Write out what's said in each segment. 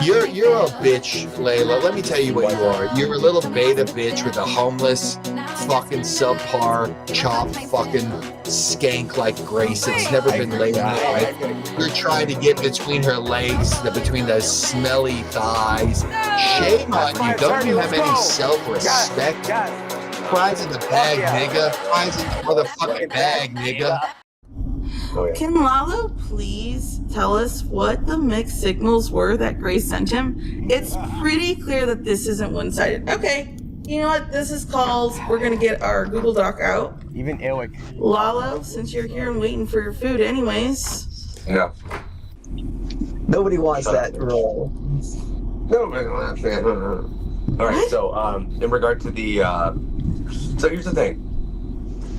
You're a bitch, Layla. Let me tell you what you are. You're a little beta bitch with a homeless, fucking subpar, chop fucking skank like Grace. It's never been laid out right. You're trying to get between her legs, between those smelly thighs. Shame on you. Don't you have any self-respect? Fries in the bag, nigga. Fries in the motherfucking bag, nigga. Can Lalo please tell us what the mixed signals were that Grace sent him? It's pretty clear that this isn't one-sided. Okay, you know what this is called? We're gonna get our Google Doc out. Even Ewick. Lalo, since you're here and waiting for your food anyways. No. Nobody wants that role. Nobody wants that. All right, so in regard to the, so here's the thing.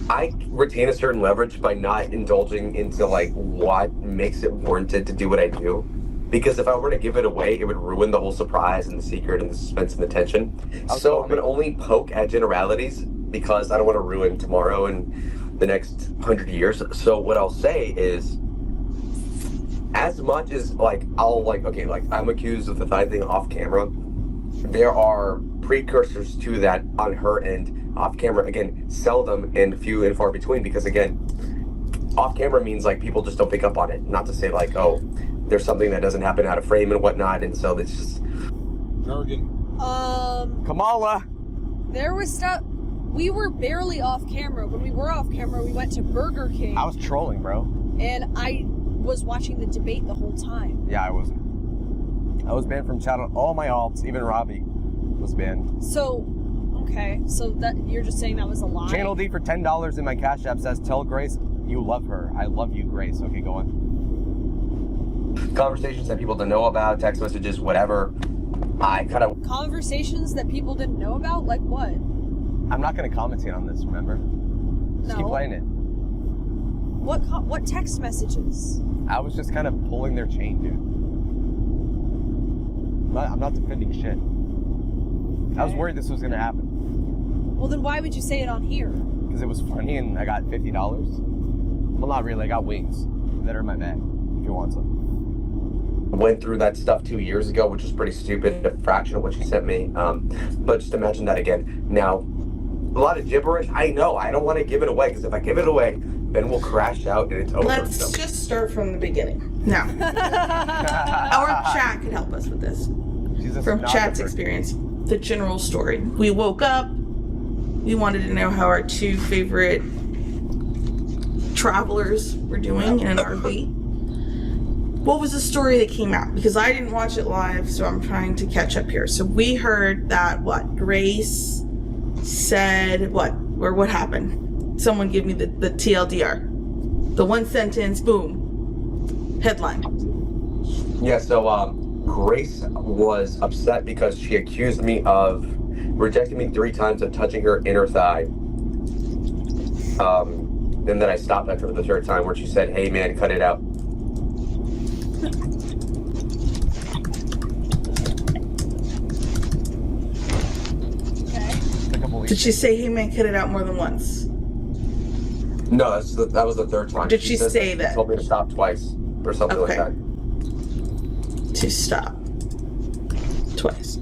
I retain a certain leverage by not indulging into like what makes it warranted to do what I do. Because if I were to give it away, it would ruin the whole surprise and the secret and the suspense and the tension. So I'm going to only poke at generalities because I don't want to ruin tomorrow and the next 100 years. So what I'll say is, as much as like, I'm accused of the thigh thing off camera, there are precursors to that on her end. Off camera, again, seldom and few and far between, because again, off camera means like people just don't pick up on it. Not to say like, oh, there's something that doesn't happen out of frame and whatnot, and so it's just. Kamala. There was stuff. We were barely off camera. When we were off camera, we went to Burger King. I was trolling, bro. And I was watching the debate the whole time. Yeah, I wasn't. I was banned from chat on all my alts. Even Robbie was banned. So. Okay, so that you're just saying that was a lie? Channel D for $10 in my Cash App says, tell Grace you love her. I love you, Grace. Okay, go on. Conversations that people don't know about, text messages, whatever. I kind of... Conversations that people didn't know about? Like what? I'm not going to commentate on this, remember? Just keep playing it. What text messages? I was just kind of pulling their chain, dude. I'm not defending shit. Okay. I was worried this was going to happen. Well, then why would you say it on here? Because it was funny and I got $50. Well, not really. I got wings that are in my bag, if you want some. Went through that stuff 2 years ago, which was pretty stupid, a fraction of what she sent me. But just imagine that again. Now, a lot of gibberish. I know. I don't want to give it away, because if I give it away, then we'll crash out and it's over. Let's just start from the beginning. Now, our chat could help us with this. From chat's experience, the general story. We woke up. We wanted to know how our two favorite travelers were doing in an RV. What was the story that came out? Because I didn't watch it live, so I'm trying to catch up here. So we heard that, Grace said, what happened? Someone give me the TLDR. The one sentence, boom, headline. Yeah, so Grace was upset because she accused me of rejecting me 3 times of touching her inner thigh. And then I stopped after the 3rd time where she said, hey man, cut it out. Okay. Did she say, hey man, cut it out more than once? No, that was the 3rd time. Did she say that? She told me to stop twice or something like that. To stop twice.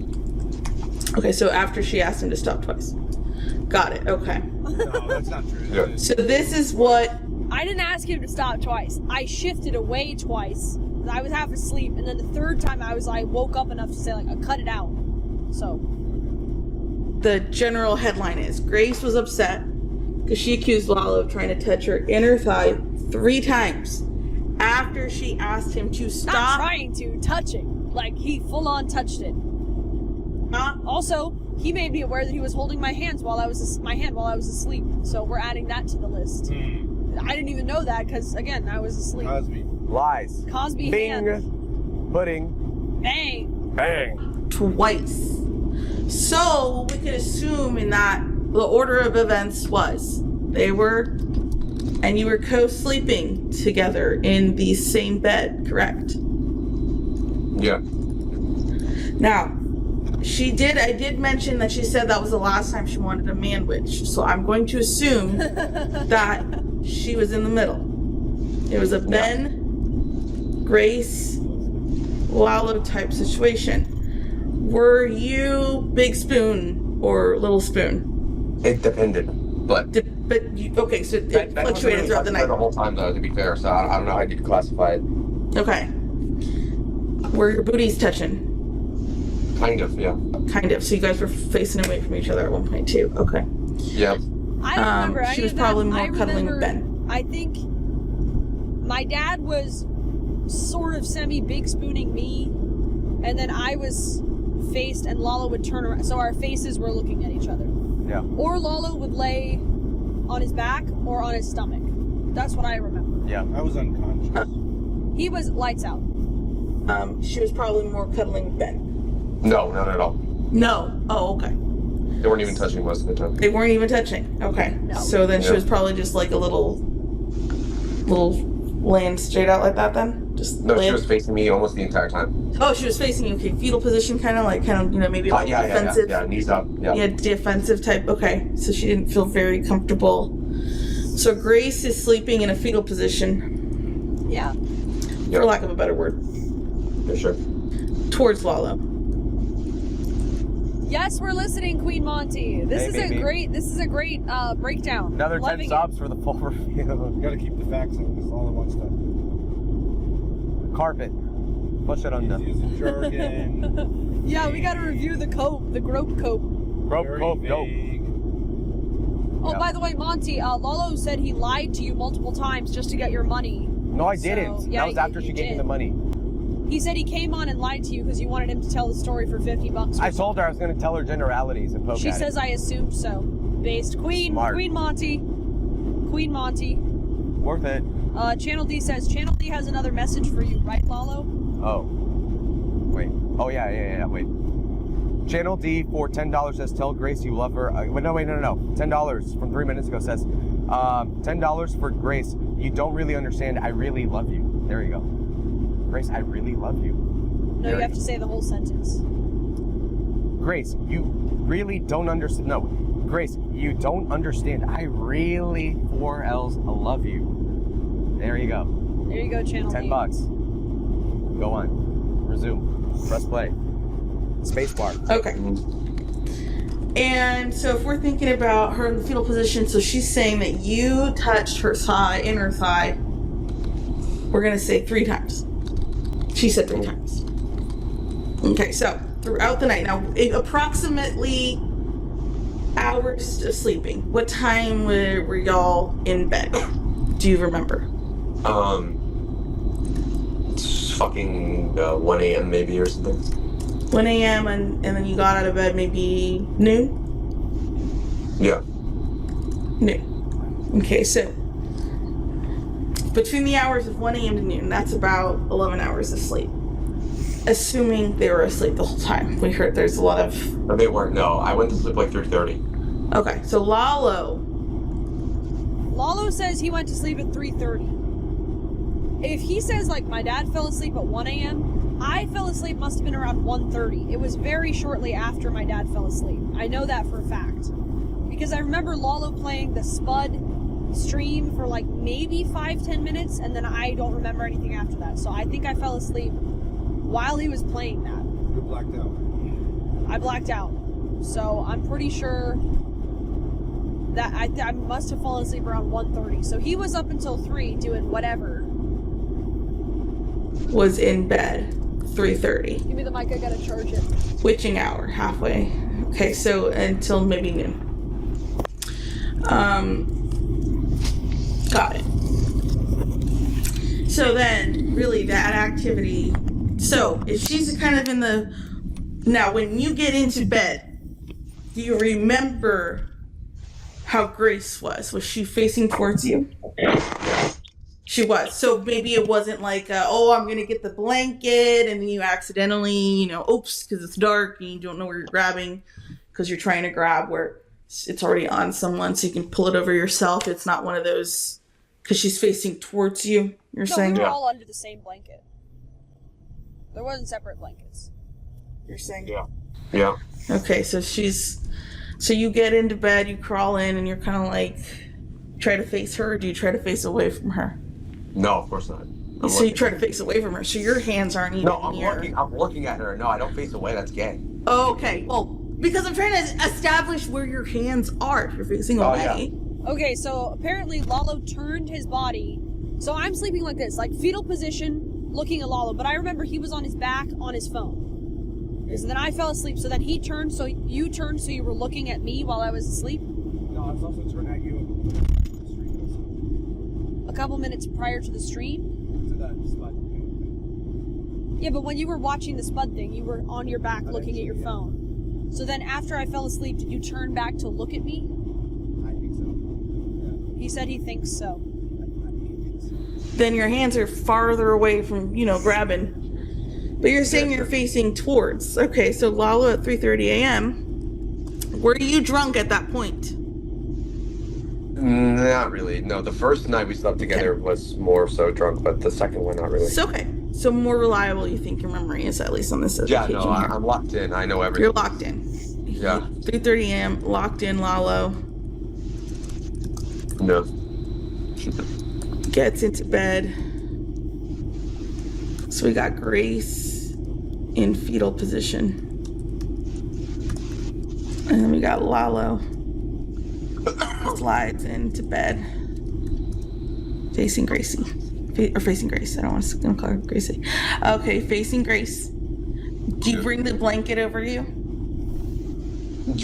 Okay, so after she asked him to stop twice. Got it, okay. No, that's not true. Yeah. So this is what... I didn't ask him to stop twice. I shifted away twice. I was half asleep, and then the 3rd time I woke up enough to say, like, cut it out. So. The general headline is, Grace was upset because she accused Lalo of trying to touch her inner thigh 3 times after she asked him to stop. Not trying to, touching. Like, he full-on touched it. Also, he made me aware that he was holding my hand while I was asleep. So we're adding that to the list. I didn't even know that because, again, I was asleep. Cosby. Lies. Cosby Bing. hand. Pudding. Bang. Bang. Twice. So we could assume in that the order of events was you were co-sleeping together in the same bed, correct? Yeah. Now, I did mention that she said that was the last time she wanted a man-witch. So I'm going to assume that she was in the middle. It was a Ben, Grace, Lalo type situation. Were you big spoon or little spoon? It depended, but Okay, so it that fluctuated really throughout the night. the whole time, though. To be fair, so I don't know how you'd classify it. Okay. Were your booties touching? Kind of, yeah. Kind of. So you guys were facing away from each other at one point too. Okay. Yeah. I don't remember any She was of that. probably more I cuddling with remember- Ben. I think my dad was sort of semi-big spooning me, and then I was faced, and Lalo would turn around, so our faces were looking at each other. Yeah. Or Lalo would lay on his back or on his stomach. That's what I remember. Yeah. I was unconscious. He was lights out. She was probably more cuddling with Ben. No, not at all. No. Oh, okay. They weren't even touching most of the time. They weren't even touching. Okay. No. So then she Yeah. was probably just like a little laying straight out like that then? Just No, laying? she was facing me almost the entire time. Oh, she was facing you. Okay, fetal position, kind of, maybe like Yeah, defensive. yeah, knees up. Yeah. Yeah, defensive type. Okay, so she didn't feel very comfortable. So Grace is sleeping in a fetal position, Yeah. Yeah. for lack of a better word, For sure. towards Lalo. Yes, we're listening, Queen Monty. This Hey, is baby. a great breakdown. Another 10 Loving it. subs for the full review. You gotta keep the facts in. That's all I want to. Carpet. Push it under. He's using jargon. Yeah, we gotta review the Grope Cope. Grope very Cope, dope. vague. Oh, Yeah. by the way, Monty, Lalo said he lied to you multiple times just to get your money. No, I didn't. So, yeah, that was after you she gave me did. the money. He said he came on and lied to you because you wanted him to tell the story for $50. I told her I was going to tell her generalities and poke She at says I assumed so. Based Queen Smart. Monty. Queen Monty. Worth it. Channel D says Channel D has another message for you, right, Lalo? Oh. Wait. Oh, yeah. Wait. Channel D for $10 says, tell Grace you love her. No. $10 from 3 minutes ago says, $10 for Grace. You don't really understand. I really love you. There you go. Grace, I really love you. No, you have to say the whole sentence. Grace, you really don't understand. No. Grace, you don't understand. I really, 4 L's, love you. There you go. There you go, Channel D. $10. Go on. Resume. Press play. Spacebar. Okay. And so if we're thinking about her in the fetal position, so she's saying that you touched her thigh, inner thigh, we're going to say 3 times. She said 3 times. Okay, so throughout the night, now approximately hours of sleeping. What time were y'all in bed? Do you remember? It's fucking 1 a.m. maybe or something. 1 a.m. and then you got out of bed maybe noon? Yeah. Noon. Okay, so between the hours of 1 a.m. to noon, that's about 11 hours of sleep. Assuming they were asleep the whole time. We heard there's a lot of... No, they weren't. No, I went to sleep like 3:30. Okay, so Lalo. Lalo says he went to sleep at 3:30. If he says, like, my dad fell asleep at 1 a.m., I fell asleep must have been around 1:30. It was very shortly after my dad fell asleep. I know that for a fact. Because I remember Lalo playing the Spud stream for like maybe 5-10 minutes, and then I don't remember anything after that. So I think I fell asleep while he was playing that. You blacked out. I blacked out. So I'm pretty sure that I must have fallen asleep around 1:30. So he was up until 3 doing whatever. Was in bed 3:30. Give me the mic, I gotta charge it. Witching hour, halfway. Okay, so until maybe noon. Got it. So then, really, that activity. So, if she's kind of in the. Now, when you get into bed, do you remember how Grace was? Was she facing towards you? She was. So maybe it wasn't like, I'm going to get the blanket, and then you accidentally, oops, because it's dark and you don't know where you're grabbing because you're trying to grab where it's already on someone so you can pull it over yourself. It's not one of those, because she's facing towards you, you're No, saying? we were all under the same blanket. There wasn't separate blankets. You're saying? Yeah. Yeah. Okay, so you get into bed, you crawl in, and you're kind of like, try to face her, or do you try to face away from her? No, of course not. So you try to face away from her. So your hands aren't even No, I'm near. looking at her. No, I don't face away. That's gay. Oh, okay. Well, because I'm trying to establish where your hands are if you're facing away. Yeah. Okay, so apparently Lalo turned his body. So I'm sleeping like this, like fetal position, looking at Lalo. But I remember he was on his back on his phone. So then I fell asleep. So then he turned, so you turned, so you were looking at me while I was asleep. No, I was also turned at you. A couple minutes prior to the stream. To that spot. Yeah, but when you were watching the Spud thing, you were on your back looking at your phone. So then after I fell asleep, did you turn back to look at me? I think so. Yeah. He said he thinks so. Then your hands are farther away from, grabbing. But you're saying you're facing towards. Okay, so Lalo at 3:30 a.m. Were you drunk at that point? Not really. No, the first night we slept together was more so drunk, but the second one, not really. So, okay. So more reliable you think your memory is, at least on this Yeah, occasion no, here. I'm locked in. I know everything. You're locked in. Yeah. 3:30 a.m. locked in. Lalo No. gets into bed. So we got Grace in fetal position. And then we got Lalo slides into bed. Facing Gracie. Or facing Grace. I don't want to call her Gracie. Okay, facing Grace. Do you bring the blanket over you?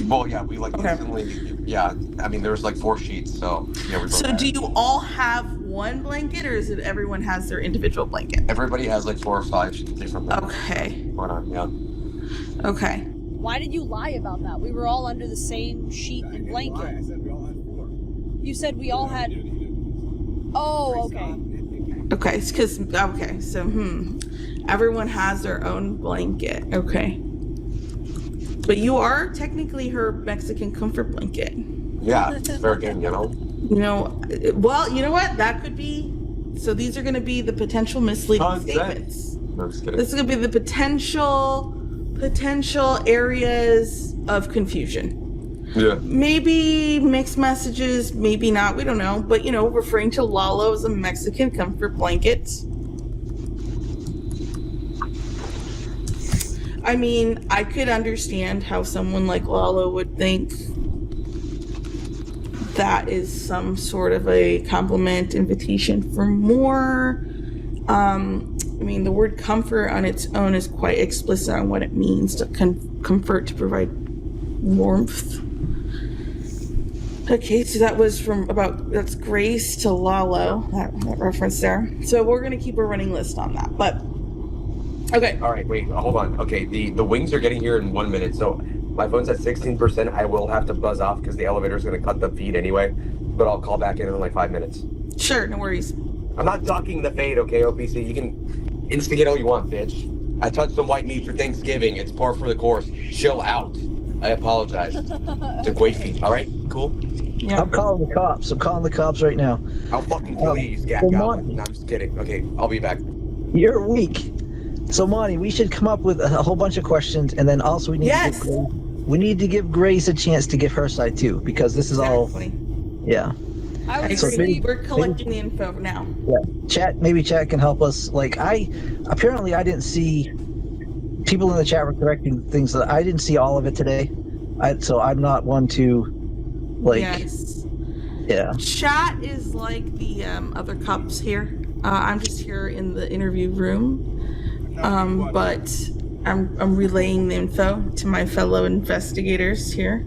Well, yeah, we Okay. instantly, yeah, I mean, there was 4 sheets, so, yeah, we So broke do that. you all have one blanket, or is it everyone has their individual blanket? Everybody has 4 or 5 different things Okay. going on, yeah. Okay. Why did you lie about that? We were all under the same sheet and I blanket. said we all had 4. You said we all had. Oh, okay. Okay, so everyone has their own blanket. Okay. But you are technically her Mexican comfort blanket. Yeah, it's fair game, you know? Well, you know what? That could be. So these are going to be the potential misleading statements. No, I'm just kidding. This is going to be the potential areas of confusion. Yeah. Maybe mixed messages, maybe not, we don't know. But, referring to Lalo as a Mexican comfort blanket. I mean, I could understand how someone like Lalo would think that is some sort of a compliment, invitation for more. I mean, the word comfort on its own is quite explicit on what it means to comfort, to provide warmth. Okay, so that was that's Grace to Lalo, that reference there. So we're going to keep a running list on that, but okay. All right, wait, hold on. Okay, the wings are getting here in 1 minute, so my phone's at 16%. I will have to buzz off because the elevator is going to cut the feed anyway, but I'll call back in 5 minutes. Sure, no worries. I'm not ducking the fade, okay, OPC? You can instigate all you want, bitch. I touched some white meat for Thanksgiving. It's par for the course. Chill out. I apologize. It's a great feed. All right, cool? Yeah. I'm calling the cops. I'm calling the cops right now. I'll fucking please. Yeah, well, got it. Monty. No, I'm just kidding. Okay, I'll be back. You're weak. So, Monty, we should come up with a whole bunch of questions, and then also we need to give Grace a chance to give her side too, because this is Exactly. yeah. I I was So agree. maybe- We're collecting the info now. Yeah. Maybe chat can help us. I didn't see people in the chat were correcting things that I didn't see all of it today. So I'm not one to Yes. yeah. Chat is like the other cups here. I'm just here in the interview room. But I'm relaying the info to my fellow investigators here.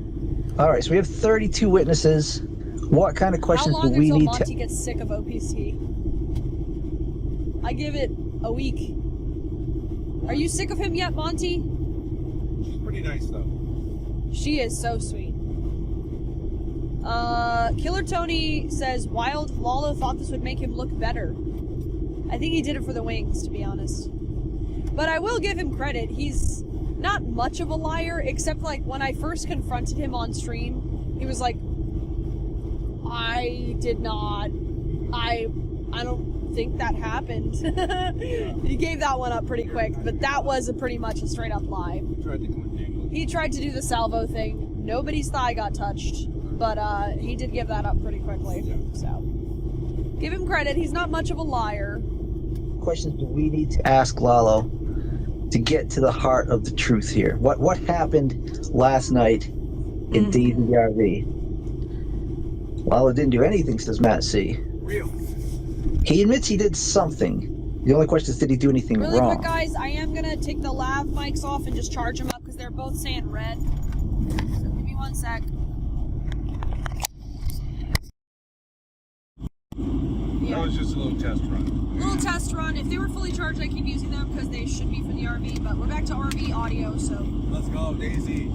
All right, so we have 32 witnesses. What kind of How questions do long we until need Monty to? gets sick of OPC? I give it a week. Are you sick of him yet, Monty? She's pretty nice though. She is so sweet. Killer Tony says Wild Lalo thought this would make him look better. I think he did it for the wings, to be honest. But I will give him credit. He's not much of a liar, except when I first confronted him on stream, he was like, I don't think that happened. He gave that one up pretty quick, but that was pretty much a straight up lie. He tried to do the salvo thing. Nobody's thigh got touched, but he did give that up pretty quickly. So give him credit. He's not much of a liar. questions do we need to ask Lalo to get to the heart of the truth here? What happened last night in DVRV? Lalo didn't do anything, says Matt C. Real. He admits he did something. The only question is, did he do anything Really wrong? quick, guys, I am gonna take the lav mics off and just charge them up because they're both saying red. So give me 1 sec. That was just a little test run. Little test run. If they were fully charged, I keep using them because they should be for the RV. But we're back to RV audio, so Let's go, Daisy.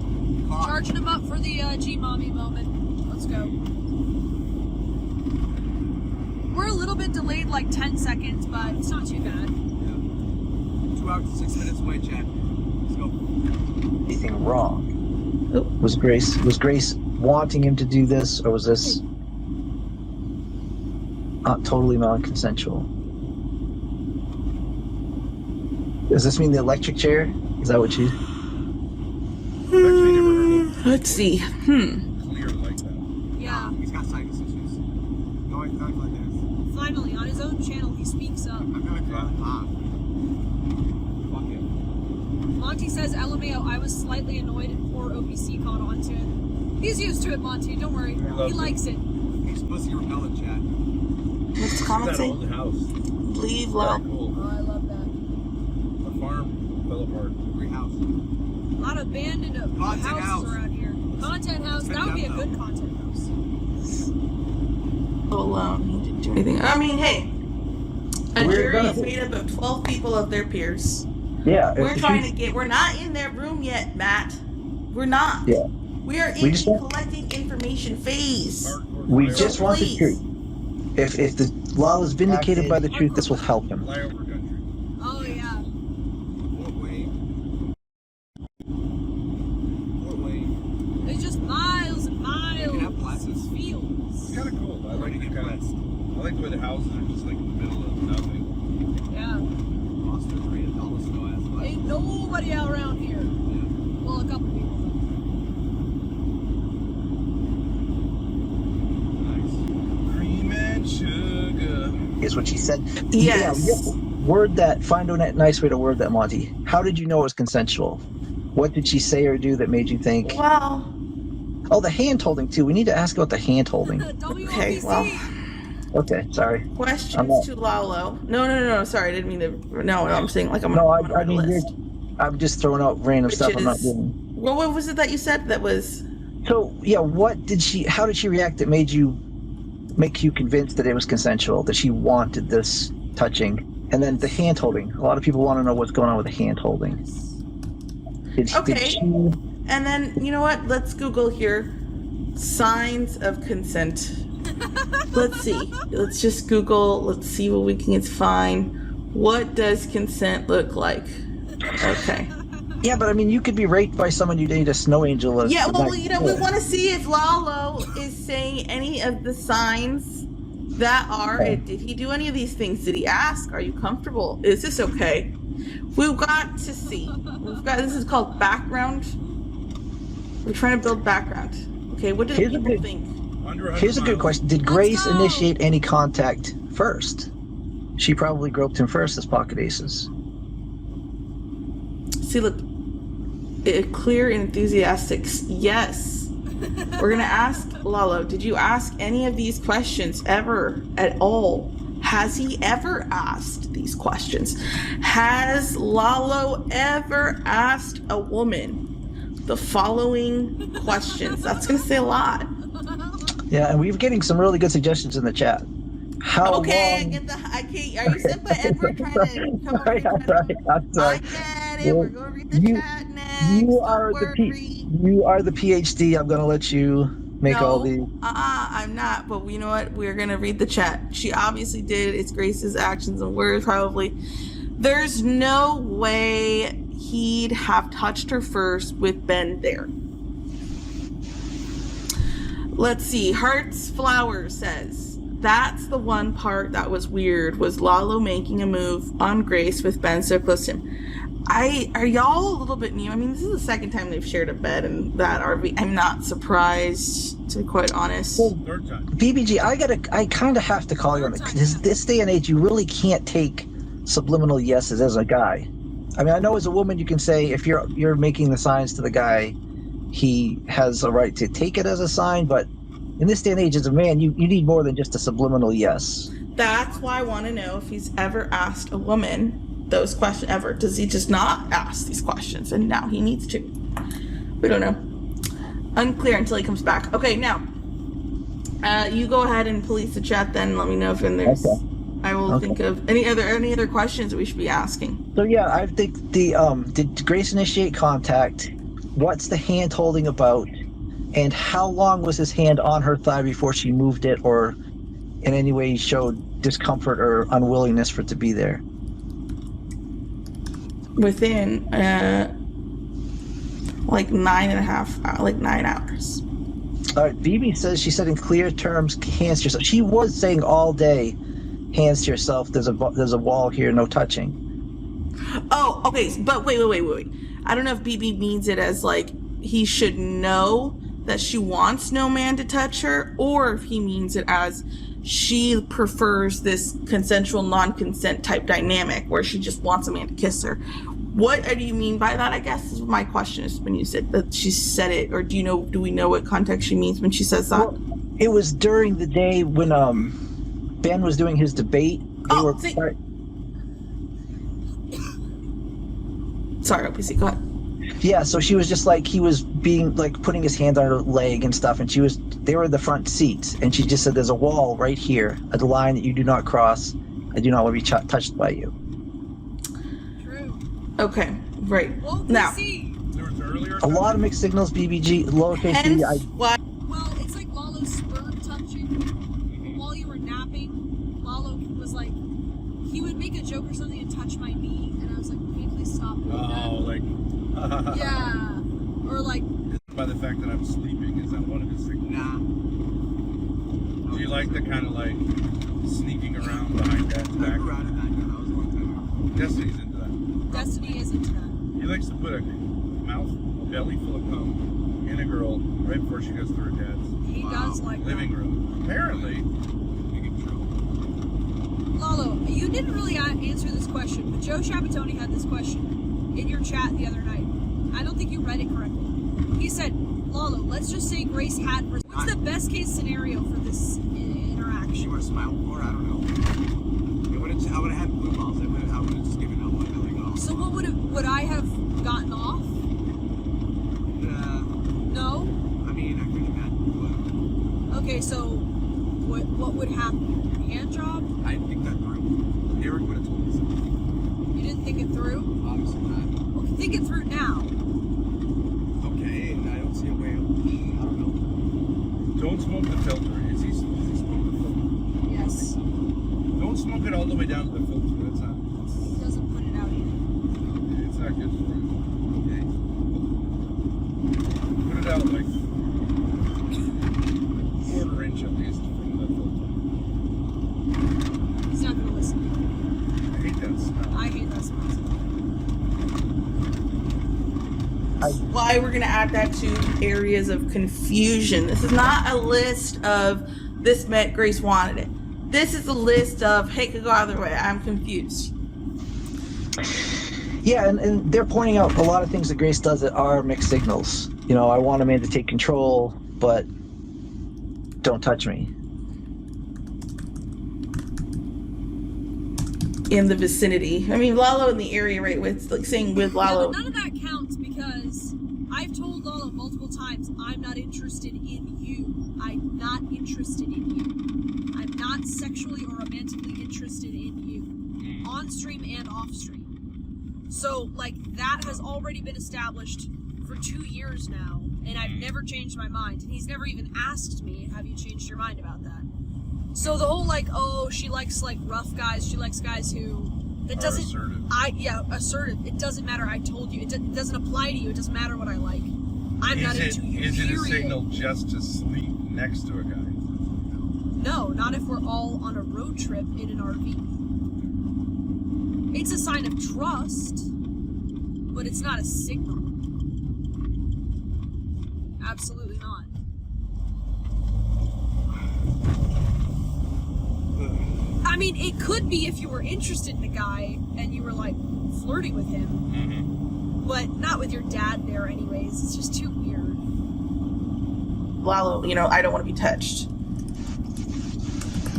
charging them up for the G-mommy moment. Let's go. We're a little bit delayed, like 10 seconds, but it's not too bad. Yeah. 2 hours and 6 minutes away, chat. Let's go. Anything wrong? Was Grace wanting him to do this, or was this not totally non-consensual? Does this mean the electric chair? Is that what you? I've actually never heard of Let's see. clear like that. Yeah. He's got sinus issues. No, he's not like this. Finally, on his own channel, he speaks up. I'm gonna call hot. Fuck it. Monty says, LMAO, I was slightly annoyed and poor OPC caught on to it. He's used to it, Monty, don't worry. He likes it. He's pussy repellent, chat. What's the comment That say? old house. Leave Very love. cool. Oh, I love that. The farm fell apart. Great house. A lot of abandoned Content houses house. around here. Content house, that would be a good content house. Alone. He didn't do anything. I mean, hey. A We're jury gonna- is made up of 12 people of their peers. Yeah. We're trying to get. We're not in their room yet, Matt. We're not. Yeah. We are in We the just want- collecting information phase. We So just want the please. truth. If the law is vindicated by the truth, this will help him. Flyover country. Oh, yeah. Fort Wayne. Fort Wayne. There's just miles and You can have miles classes. of fields. It's kind of cool. I like it. I like the way the houses are just like in the middle of nothing. Yeah. Austin, Maria, Dallas, go ask. Ain't nobody out around here. Well, a couple people. Nice. Cream and sugar. Is what she said. Yes. Yeah, word that. Find a nice way to word that, Monty. How did you know it was consensual? What did she say or do that made you think? Well, Oh, the hand holding too. We need to ask about the hand holding. okay, well. Okay, sorry. I'm Questions not- to Lalo. No. Sorry, I didn't mean to. No, I'm saying like I'm No, gonna I write a mean, list. I'm just throwing out random Which stuff. I'm not is- doing. What was it that you said that was? So yeah, how did she react that make you convinced that it was consensual, that she wanted this touching? And then the hand holding. A lot of people want to know what's going on with the hand holding. Did Okay. she, And then, you know what? Let's Google here. Signs of consent. Let's see. Let's just Google. Let's see what we can find. What does consent look like? Okay. yeah, but I mean, you could be raped by someone you date a snow angel. Yeah, well, you know, we want to see if Lalo is saying any of the signs that are. Okay. Did he do any of these things? Did he ask? Are you comfortable? Is this okay? We've got to see. This is called background. We're trying to build background. Okay, what do Here's a people good- think? Under 100 Here's a good miles. question. Did Let's Grace go. initiate any contact first? She probably groped him first as pocket aces. See, look, clear and enthusiastic. Yes. We're gonna ask Lalo. Did you ask any of these questions ever at all? Has he ever asked these questions? Has Lalo ever asked a woman the following questions? That's gonna say a lot. Yeah, and we're getting some really good suggestions in the chat. How Okay, long? I can't. Are you sent by Edward trying to come over Right, here? right, I'm I sorry. get it. We're gonna read the You- chat next. You are Don't the worry. you are the PhD. I'm gonna let you make all the. I'm not. But you know what? We're gonna read the chat. She obviously did. It's Grace's actions and words. Probably. There's no way he'd have touched her first with Ben there. Let's see. Hearts Flower says that's the one part that was weird. Was Lalo making a move on Grace with Ben so close to him? Are y'all a little bit new? I mean, this is the second time they've shared a bed in that RV. I'm not surprised, to be quite honest. Third time. BBG, I kind of have to call you on it. This day and age, you really can't take subliminal yeses as a guy. I mean, I know as a woman you can say if you're making the signs to the guy, he has a right to take it as a sign, but in this day and age as a man, you need more than just a subliminal yes. That's why I want to know if he's ever asked a woman those questions ever. Does he just not ask these questions and now he needs to? We don't know. Unclear until he comes back. Okay, now you go ahead and police the chat then. Let me know if there's Okay. I will think of any other questions that we should be asking. So yeah, I think did Grace initiate contact? What's the hand holding about? And how long was his hand on her thigh before she moved it or in any way showed discomfort or unwillingness for it to be there? Within like 9 hours. All right, BB says she said in clear terms, hands to yourself. She was saying all day, hands to yourself. There's a wall here, no touching. Oh, okay, but wait. I don't know if BB means it as like he should know that she wants no man to touch her, or if he means it as she prefers this consensual non-consent type dynamic where she just wants a man to kiss her. What do you mean by that, I guess, is my question, is when you said that she said it, or do we know what context she means when she says that? Well, it was during the day when Ben was doing his debate. Sorry, OPC, go ahead. Yeah, so she was just like, he was being like putting his hand on her leg and stuff, and they were in the front seats, and she just said, there's a wall right here, a line that you do not cross. I do not want to be touched by you. True. Okay, right. OPC. Now, There was earlier. A lot of mixed signals, BBG, lowercase d. what? Well, it's like Lalo's sperg touching. While you were napping, Lalo was like, he would make a joke or something and touch my knee, and I was like, can you please stop doing that? Oh, like. Yeah. Or like. By the fact that I'm sleeping, is that one of his signals? Nah. Do you like the kind of like sneaking around behind Dad's back? Destiny's into that. Destiny is into that. He likes to put a belly full of cum in a girl right before she goes through her dad's He does like living that. room. Apparently. Lalo, you didn't really answer this question, but Joe Shabatoni had this question in your chat the other night. I don't think you read it correctly. He said, Lalo, let's just say Grace had... What's the best case scenario for this interaction? She would have smiled more, I don't know. I would have had blue balls. I would have just given out one million off. So what would I have gotten off? No? I mean, I could imagine. Okay, so what would happen? Hand job? I didn't think that through. Eric would have told me something. You didn't think it through? Obviously not. Well, think it through now. Okay, and I don't see a way. I don't know. Don't smoke the filter. Is he smoking the filter? Yes. Don't smoke it all the way down to the filter. That's not. He doesn't put it out either. It's not good for you. Okay. Put it out like quarter inch at least from the filter. He's not going to listen. I hate that smell. I hate that smell. Why we're going to add that to areas of confusion. This is not a list of this meant Grace wanted it. This is a list of, hey, could go either way. I'm confused. Yeah, and they're pointing out a lot of things that Grace does that are mixed signals. You know, I want a man to take control, but don't touch me. In the vicinity. I mean, Lalo in the area, right? With like saying with Lalo. Yeah, but none of that counts because I've told Lalo multiple times, I'm not interested in you. I'm not interested in you. I'm not sexually or romantically interested in you. On stream and off stream. So, like, that has already been established for 2 years now, and I've never changed my mind. And he's never even asked me, have you changed your mind about that? So the whole like, oh, she likes like rough guys. She likes guys who that doesn't. Assertive. Assertive. It doesn't matter. I told you. It doesn't apply to you. It doesn't matter what I like. I'm not into you. Is it a period. signal just to sleep next to a guy? No, not if we're all on a road trip in an RV. It's a sign of trust, but it's not a signal. Absolutely not. mean, it could be if you were interested in the guy and you were like flirting with him, but not with your dad there anyways. It's just too weird. Lalo, I don't want to be touched.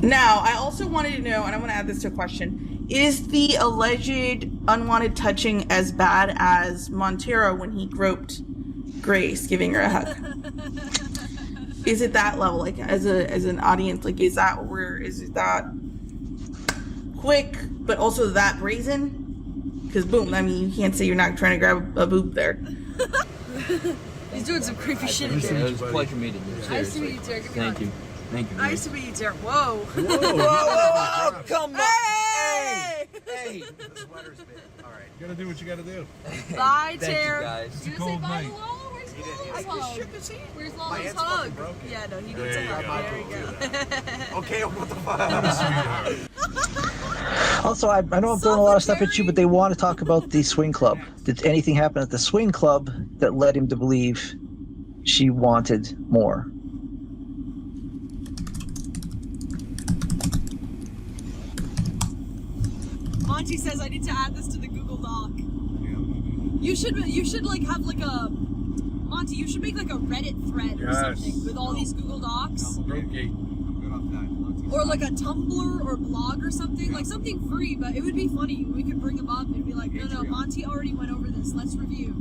Now, I also wanted to know, and I'm going to add this to a question, is the alleged unwanted touching as bad as Montero when he groped Grace, giving her a hug? Is it that level? Like, as an audience, like, is that quick, but also that brazen? Because, boom, I mean, you can't say you're not trying to grab a boob there. He's doing some creepy shit in there. It was a pleasure meeting you. Nice to meet you, Derek. Thank you. Thank you. Nice to meet you, Derek. Whoa. Whoa, come on. Hey! Hey. The sweater's big. All right. You gotta do what you gotta do. Bye, Thank Derek. you, guys. Did you say cold bye night. to Lalo? Where's Lalo's I hug? just shook his hand. Where's My Lalo's hand's hug? fucking broken. Yeah, no, he There needs a you hug. go. There you go. Okay, what the fuck? Also, I know I'm throwing a lot of stuff at you, but they want to talk about the swing club. Did anything happen at the swing club that led him to believe she wanted more? Monty says I need to add this to the Google Doc. You should like have like a Monty. You should make like a Reddit thread or something with all these Google Docs, or like a Tumblr or blog or something, like something free. But it would be funny. We could bring them up and be like, no, Monty already went over this. Let's review.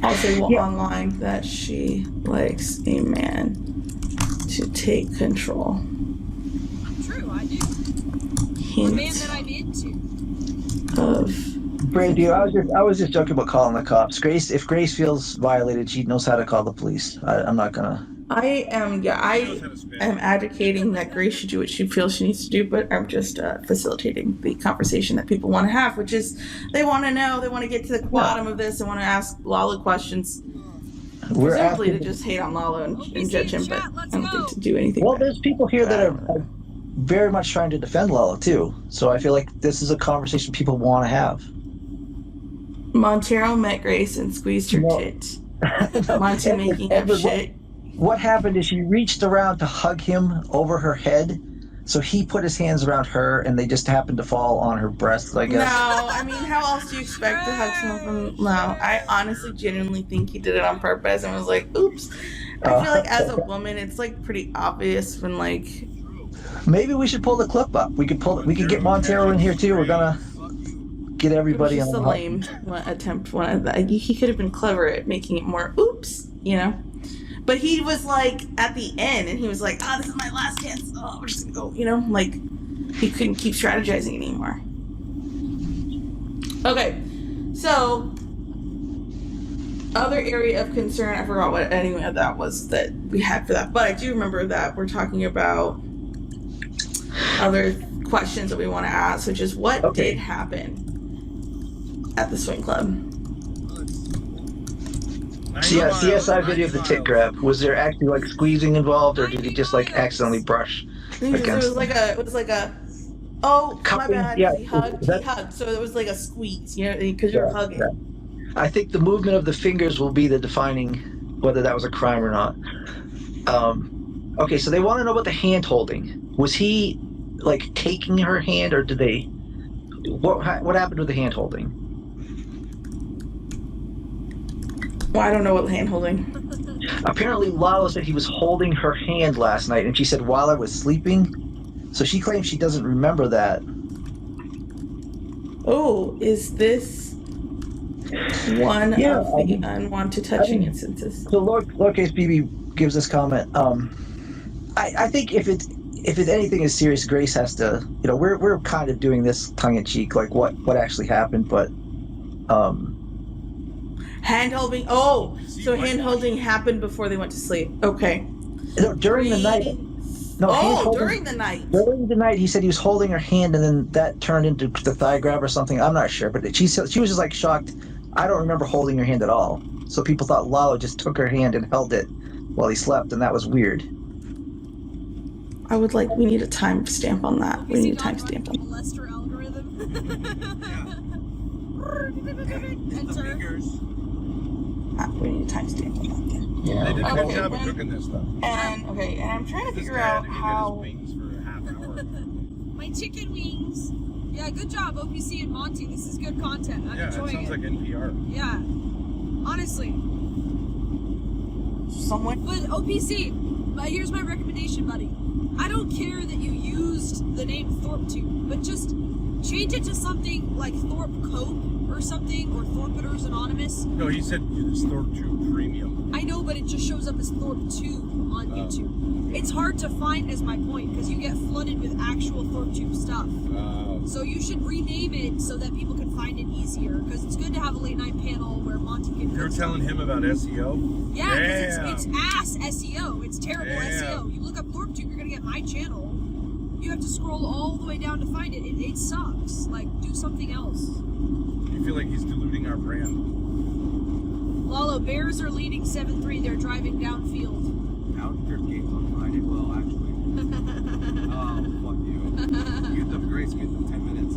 Also online that she likes a man to take control. True, I do. Hint The man that I'm into. of Brady, I was just joking about calling the cops. If Grace feels violated, she knows how to call the police. I'm not gonna. I am advocating that Grace should do what she feels she needs to do, but I'm just facilitating the conversation that people want to have, which is they want to know, they want to get to the bottom of this, they want to ask Lalo questions. We're Presumably asking. to just hate on Lalo and judge him, but Let's I don't think go. to do anything. Well, bad. there's people here that are very much trying to defend Lalo too. So I feel like this is a conversation people want to have. Montero met Grace and squeezed her tit. Monty making up shit. What happened is she reached around to hug him over her head, so he put his hands around her, and they just happened to fall on her breasts, I No, guess. I mean, how else do you expect to hug someone from? No, I honestly, genuinely think he did it on purpose and was like, "Oops." I feel like as a woman, it's like pretty obvious when like. Maybe we should pull the clip up. We could get Montero in here too. We're gonna get everybody It was on just a lame attempt. He could have been clever at making it more oops, But he was like at the end, and he was like, "Oh, this is my last chance. Oh, we're just gonna go," like he couldn't keep strategizing anymore. Okay, so other area of concern. I forgot what any of that was that we had for that, but I do remember that we're talking about other questions that we want to ask, which is what did happen at the swing club. CSI video of the tit grab. Was there actually like squeezing involved, or did he just like accidentally brush It was like a oh, Cupping, my bad. yeah. He hugged. So it was like a squeeze, because you're hugging. Yeah. I think the movement of the fingers will be the defining whether that was a crime or not. Okay, so they want to know about the hand holding. Was he like taking her hand, or did they? What happened with the hand holding? Well, I don't know what hand holding. Apparently, Lalo said he was holding her hand last night, and she said while I was sleeping. So she claims she doesn't remember that. Oh, is this one of the unwanted touching instances? So lowercase BB gives this comment. I think if it's anything as serious, Grace has to. We're kind of doing this tongue in cheek, like what actually happened, but. Hand holding. Oh, so hand holding happened before they went to sleep. Okay. No, during the night. No, during the night. During the night, he said he was holding her hand, and then that turned into the thigh grab or something. I'm not sure, but she was just like shocked. I don't remember holding her hand at all. So people thought Lalo just took her hand and held it while he slept, and that was weird. We need a timestamp on that. We need a timestamp on that. Molester algorithm. Enter. We need a timestamp on that. Yeah. They did a good Okay, job of cooking this stuff. And I'm trying to This figure guy out had to go get his how. wings for a half hour. chicken wings. Yeah, good job, OPC and Monty. This is good content. I'm Yeah, it enjoying sounds it. like NPR. Yeah, honestly. Someone. But OPC, here's my recommendation, buddy. I don't care that you used the name Thorp but just change it to something like Thorp Cope or something, or Thorpiters Anonymous. No, he said it's Thorp 2 Premium. I know, but it just shows up as Thorp 2 on YouTube. It's hard to find, is my point, because you get flooded with actual Thorp 2 stuff. So you should rename it so that people can find it easier, because it's good to have a late night panel where Monty can... You're telling him about SEO? Yeah, because it's ass SEO. It's terrible Damn. SEO. You look up Thorp 2, you're going to get my channel. You have to scroll all the way down to find it. It sucks. Like, do something else. You feel like he's diluting our brand. Lalo, Bears are leading 7-3. They're driving downfield. Now their game's on Friday. Well, actually. Oh, fuck you. You have Grace me in 10 minutes.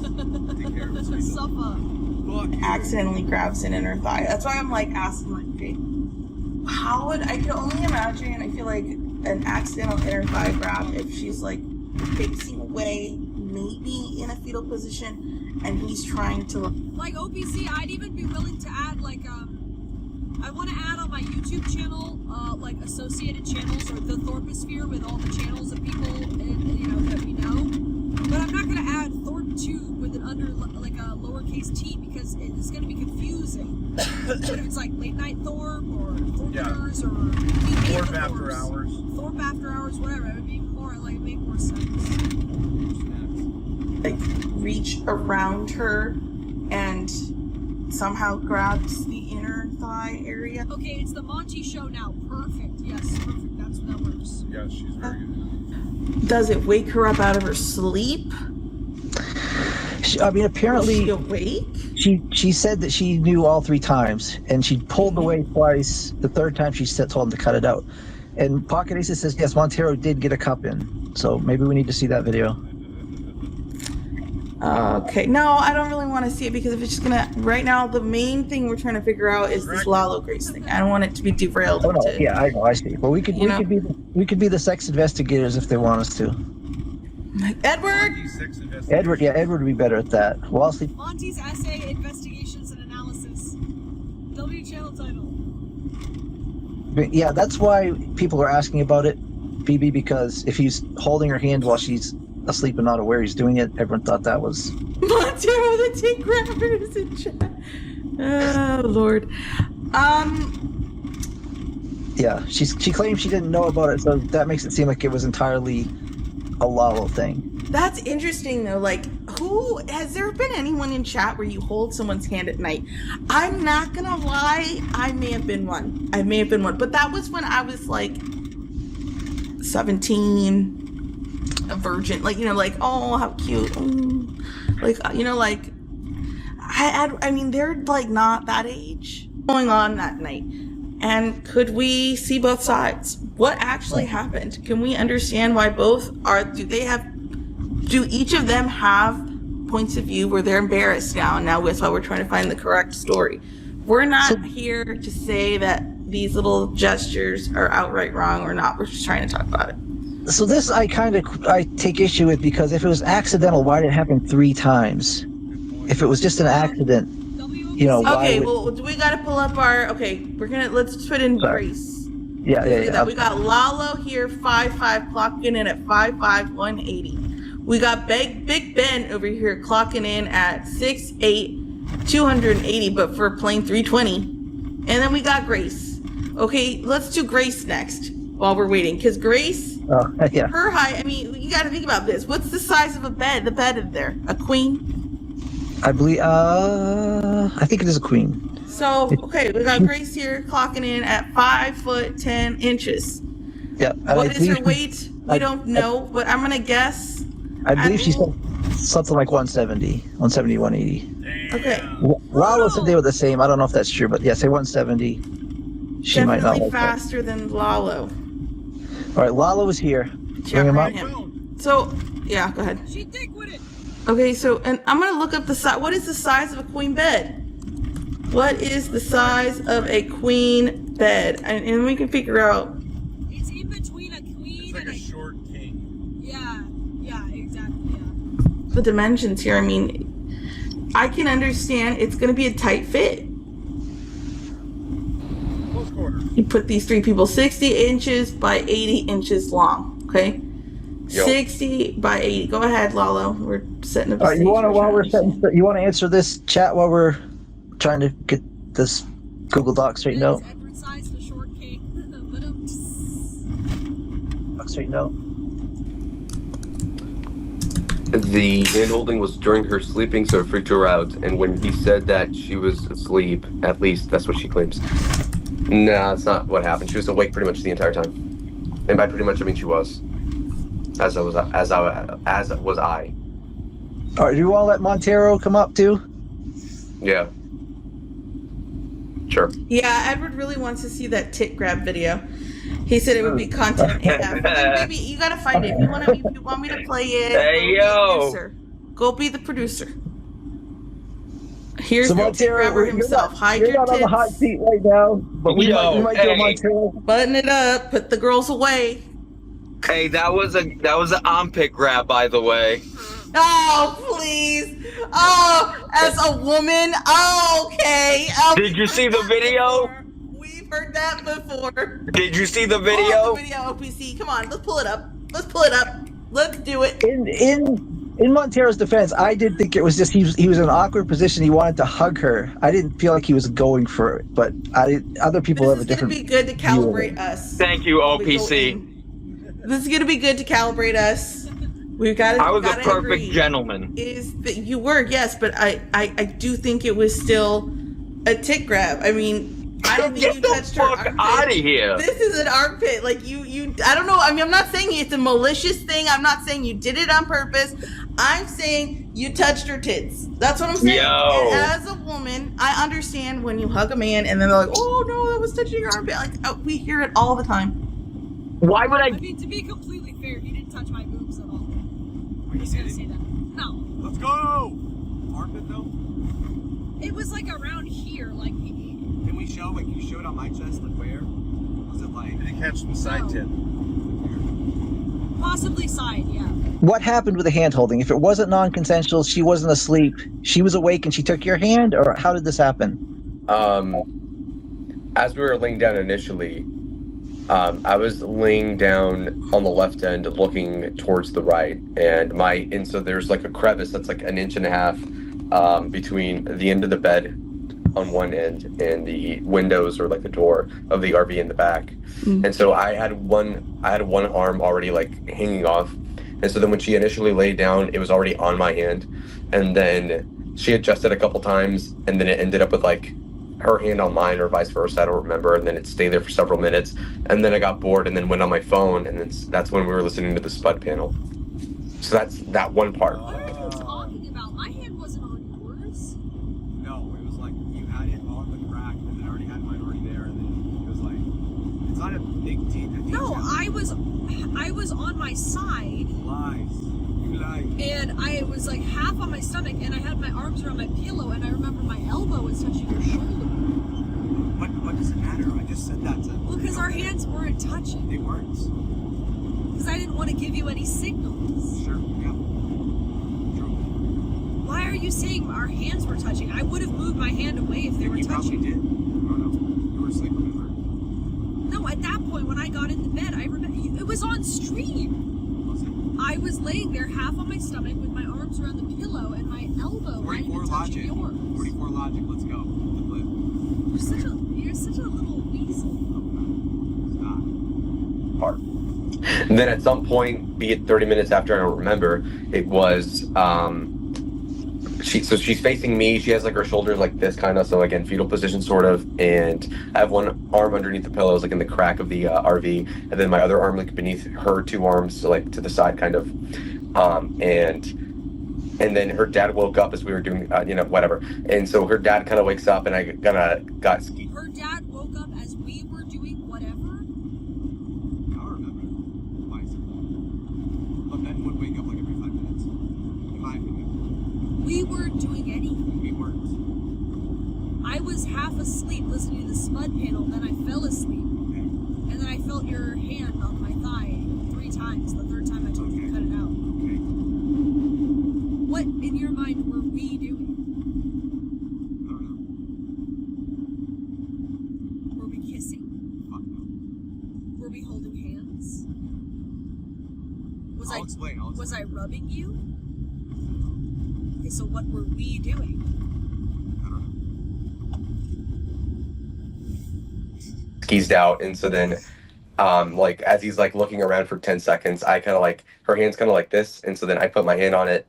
Take care of it. Suffer. Fuck you. Accidentally grabs an inner thigh. That's why I'm like asking, like, okay, how would I can only imagine? I feel like an accidental inner thigh grab if she's like facing away, maybe in a fetal position, and he's trying to look. Like OPC, I'd even be willing to add like I want to add on my YouTube channel like associated channels or the Thorposphere with all the channels of people that we know. But I'm not going to add Thorp 2 with an like a lowercase t because it's going to be confusing. But if it's like late night Thorp or Thorpers or Thorp After Hours. Thorp After Hours, whatever, it would be more like make more sense. Like reach around her and somehow grabs the inner thigh area. Okay, it's the Monty Show now. Perfect. Yes, perfect. That works. Yeah, she's very good. Does it wake her up out of her sleep? I mean, apparently, is she awake? She said that she knew all 3 times, and she pulled away twice. The 3rd time, she told him to cut it out. And Pocket Aces says, yes, Montero did get a cup in. So maybe we need to see that video. Okay, no, I don't really want to see it because if it's just gonna, right now, the main thing we're trying to figure out is this Lalo Grace thing. I don't want it to be derailed. Oh, no, into, yeah, I know, I see. But we could be the sex investigators if they want us to. Edward! Edward would be better at that. Well, I'll see. Monty's Essay, Investigations, and Analysis. W channel title. Yeah, that's why people are asking about it, BB, because if he's holding her hand while she's asleep and not aware he's doing it, everyone thought that was... Montero, the T grabbers in chat. Oh, Lord. Yeah, she claims she didn't know about it, so that makes it seem like it was entirely a Lalo thing. That's interesting, though. Like, has there been anyone in chat where you hold someone's hand at night? I'm not gonna lie, I may have been one. But that was when I was like 17, a virgin. Like, like, oh, how cute. Like, like, I mean, they're like not that age going on that night. And could we see both sides? What actually happened? Can we understand why both are, do each of them have points of view where they're embarrassed now? And now that's why we're trying to find the correct story. We're not here to say that these little gestures are outright wrong or not. We're just trying to talk about it. So this I take issue with, because if it was accidental, why did it happen 3 times? If it was just an accident, Okay, well, we got to pull up our, let's put in Grace. Yeah. We got Lalo here, 5'5", clocking in at 5'5", 180. We got Big Ben over here clocking in at 6'8", 280, but for plain 320. And then we got Grace. Okay, let's do Grace next while we're waiting, because Grace, her height, I mean, you got to think about this. What's the size of a bed? The bed in there, a queen? I believe, I think it is a queen. So, okay, we got Grace here clocking in at 5'10" inches. Yeah. What is her weight? We don't know, but I'm gonna guess. I believe she's something like 170, 180. Okay. Lalo said they were the same. I don't know if that's true, but yeah, say 170. She Definitely might not like faster than Lalo. All right, Lalo is here. Bring him up. So, yeah, go ahead. She dick with it. Okay, so, and I'm gonna look up the size. What is the size of a queen bed? What is the size of a queen bed? And we can figure out. It's in between a queen and a short king. Yeah, exactly, yeah. the dimensions here. I mean, I can understand it's going to be a tight fit. Close quarters. You put these three people 60 inches by 80 inches long, okay? Yo. 60 by 80. Go ahead, Lalo. We're setting up. All right, you want to answer this chat while we're trying to get this Google Doc straightened out? Edward size the short cake. Doc straightened out. The handholding was during her sleeping, so it freaked her out. And when he said that she was asleep, at least that's what she claims. Nah, that's not what happened. She was awake pretty much the entire time. And by pretty much, I mean she was. As was I. All right, do you want to let Montero come up too? Yeah. Sure. Yeah, Edward really wants to see that tit grab video. He said it would be content AF. Maybe you gotta find it. If you want me to play it, Hey, yo. Go be the producer. Here's So the tit Montero, grabber himself. Hide you're your not on the hot tits. seat right now, but we might do a Montero. Button it up. Put the girls away. Hey, that was an armpit grab, by the way. Oh, please. Oh, as a woman. Oh, okay. Did you see the video? We've heard that before. Did you see the Pull up video? the video, OPC. Come on, let's pull it up. Let's do it. In Montero's defense, I did think it was just he was in an awkward position. He wanted to hug her. I didn't feel like he was going for it, but other people have a This is different. going to be good to calibrate us. Thank you, OPC. This is going to be good to calibrate us. We've got to. I was a perfect agree, gentleman. Is that you were, yes, but I do think it was still a tit grab. I mean, I don't think Get you the touched her fuck armpit. out of here. This is an armpit. Like you. I don't know. I mean, I'm not saying it's a malicious thing. I'm not saying you did it on purpose. I'm saying you touched her tits. That's what I'm saying. Yo. And as a woman, I understand when you hug a man and then they're like, "Oh no, that was touching your armpit." Like we hear it all the time. Why would I mean, to be completely fair, he didn't touch my boobs at all. I'm just gonna say that. No. Let's go! Armpit though? It was like around here, like. Can we show, like, you showed on my chest, like, where? Was it like. Did he catch the side tip? Possibly side, yeah. What happened with the hand holding? If it wasn't non-consensual, she wasn't asleep, she was awake and she took your hand, or how did this happen? As we were laying down initially, I was laying down on the left end looking towards the right, and so there's like a crevice that's like 1.5 inches between the end of the bed on one end and the windows or like the door of the RV in the back. And so I had one arm already like hanging off, and so then when she initially laid down, it was already on my hand, and then she adjusted a couple times, and then it ended up with like her hand on mine or vice versa, I don't remember, and then it stayed there for several minutes, and then I got bored and then went on my phone, and then that's when we were listening to the Spud panel. So that's that one part. What are you talking about? My hand wasn't on yours. No, it was like you had it on the crack, and then I already had mine already there, and then it was like, it's not a big deep. No, I was on my side. Lies. You lied. And I was like half on my stomach, and I had my arms around my pillow, and I remember my elbow was touching your shoulder. What does it matter? I just said that to. Well, because our hands weren't touching. They weren't. Because I didn't want to give you any signals. Sure, yeah. True. Why are you saying our hands were touching? I would have moved my hand away if they were You probably touching. did. I don't know. You were asleep, remember? No, at that point when I got into bed, I remember it was on stream. Was it? I was laying there half on my stomach with my arms around the pillow and my elbow right 44 in touching logic. yours. 44 logic. Let's go. The clip. You're such a little weasel. Stop. Part. And then at some point, be it 30 minutes after, I don't remember, it was so she's facing me, she has like her shoulders like this kind of, so again fetal position sort of, and I have one arm underneath the pillows like in the crack of the RV, and then my other arm like beneath her two arms, so, like to the side kind of, and then her dad woke up as we were doing whatever, and so her dad kind of wakes up and I got Her dad woke up as we were doing whatever? I don't remember. Twice. But Ben would wake up like every 5 minutes. In my opinion. We weren't doing anything. We weren't. I was half asleep listening to the Spud panel, then I fell asleep. Okay. And then I felt your hand on my thigh 3 times. The third time I told you to cut it out. Okay. in your mind were we doing? I don't know. Were we kissing? Fuck no. Were we holding hands? I'll explain. Was I rubbing you? Okay, so what were we doing? I don't know. Skeezed out, and so then like as he's like looking around for 10 seconds, I kind of like, her hand's kind of like this, and so then I put my hand on it,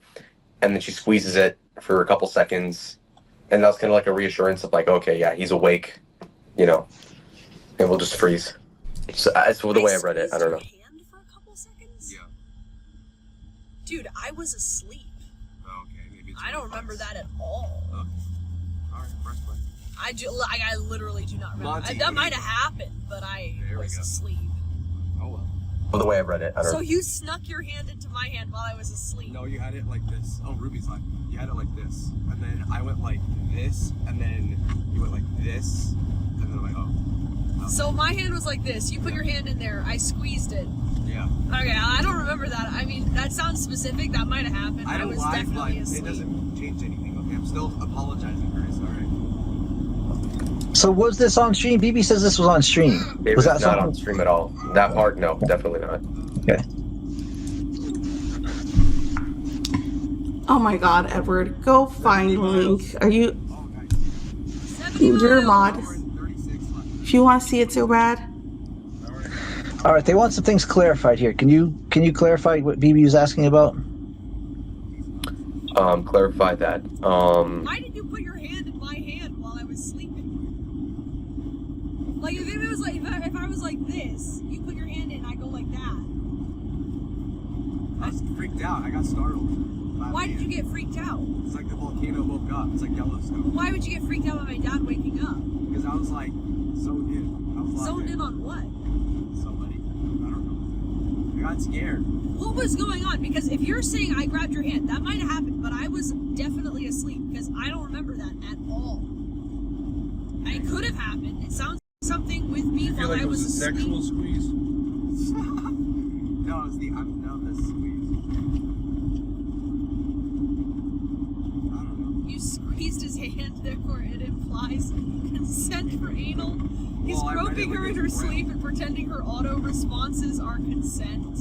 and then she squeezes it for a couple seconds, and that's kind of like a reassurance of like, okay, yeah, he's awake, you know, and we'll just freeze. So that's the way I read it. I don't know. Hand for a couple seconds? Yeah. Dude, I was asleep. Okay, maybe it's I don't remember that at all. All right, press play. I literally do not remember. Monty. That might have happened, but I There we was go. asleep. Oh well. Well, the way I read it, I don't So know. you snuck your hand into my hand while I was asleep. No, you had it like this. Oh, Ruby's like, you had it like this, and then I went like this, and then you went like this, and then I'm like, oh. So my hand was like this. You put your hand in there. I squeezed it. Yeah. Okay, I don't remember that. I mean, that sounds specific. That might have happened. I don't was lie, definitely but asleep. it doesn't change anything. Okay, I'm still apologizing, Chris. All right. So was this on stream? BB says this was on stream. It was that not something? on stream at all. That part, no, definitely not. Okay. Oh my god, Edward, go find Link. Are you? Oh, nice. 70 You're a miles. mod. We're in 36 left. If you want to see it so bad. All right, they want some things clarified here. Can you clarify what BB was asking about? Clarify that. Why did you put your hand in my hand while I was sleeping? Like if it was like if I was like this, you put your hand in, I go like that. I was freaked out. I got startled. Why did you get freaked out? It's like the volcano woke up. It's like Yellowstone. Why would you get freaked out by my dad waking up? Because I was like zoned in. I was locked Zoned in on what? somebody. I don't know. I got scared. What was going on? Because if you're saying I grabbed your hand, that might have happened, but I was definitely asleep because I don't remember that at all. It could have happened. It sounds something with me You feel while like I it was was a asleep. sexual squeeze? No, it's the I'm numb this squeeze. I don't know. You squeezed his hand, therefore it implies consent for anal. He's Well, I read it groping her like in it's her braille. sleep and pretending her auto responses are consent.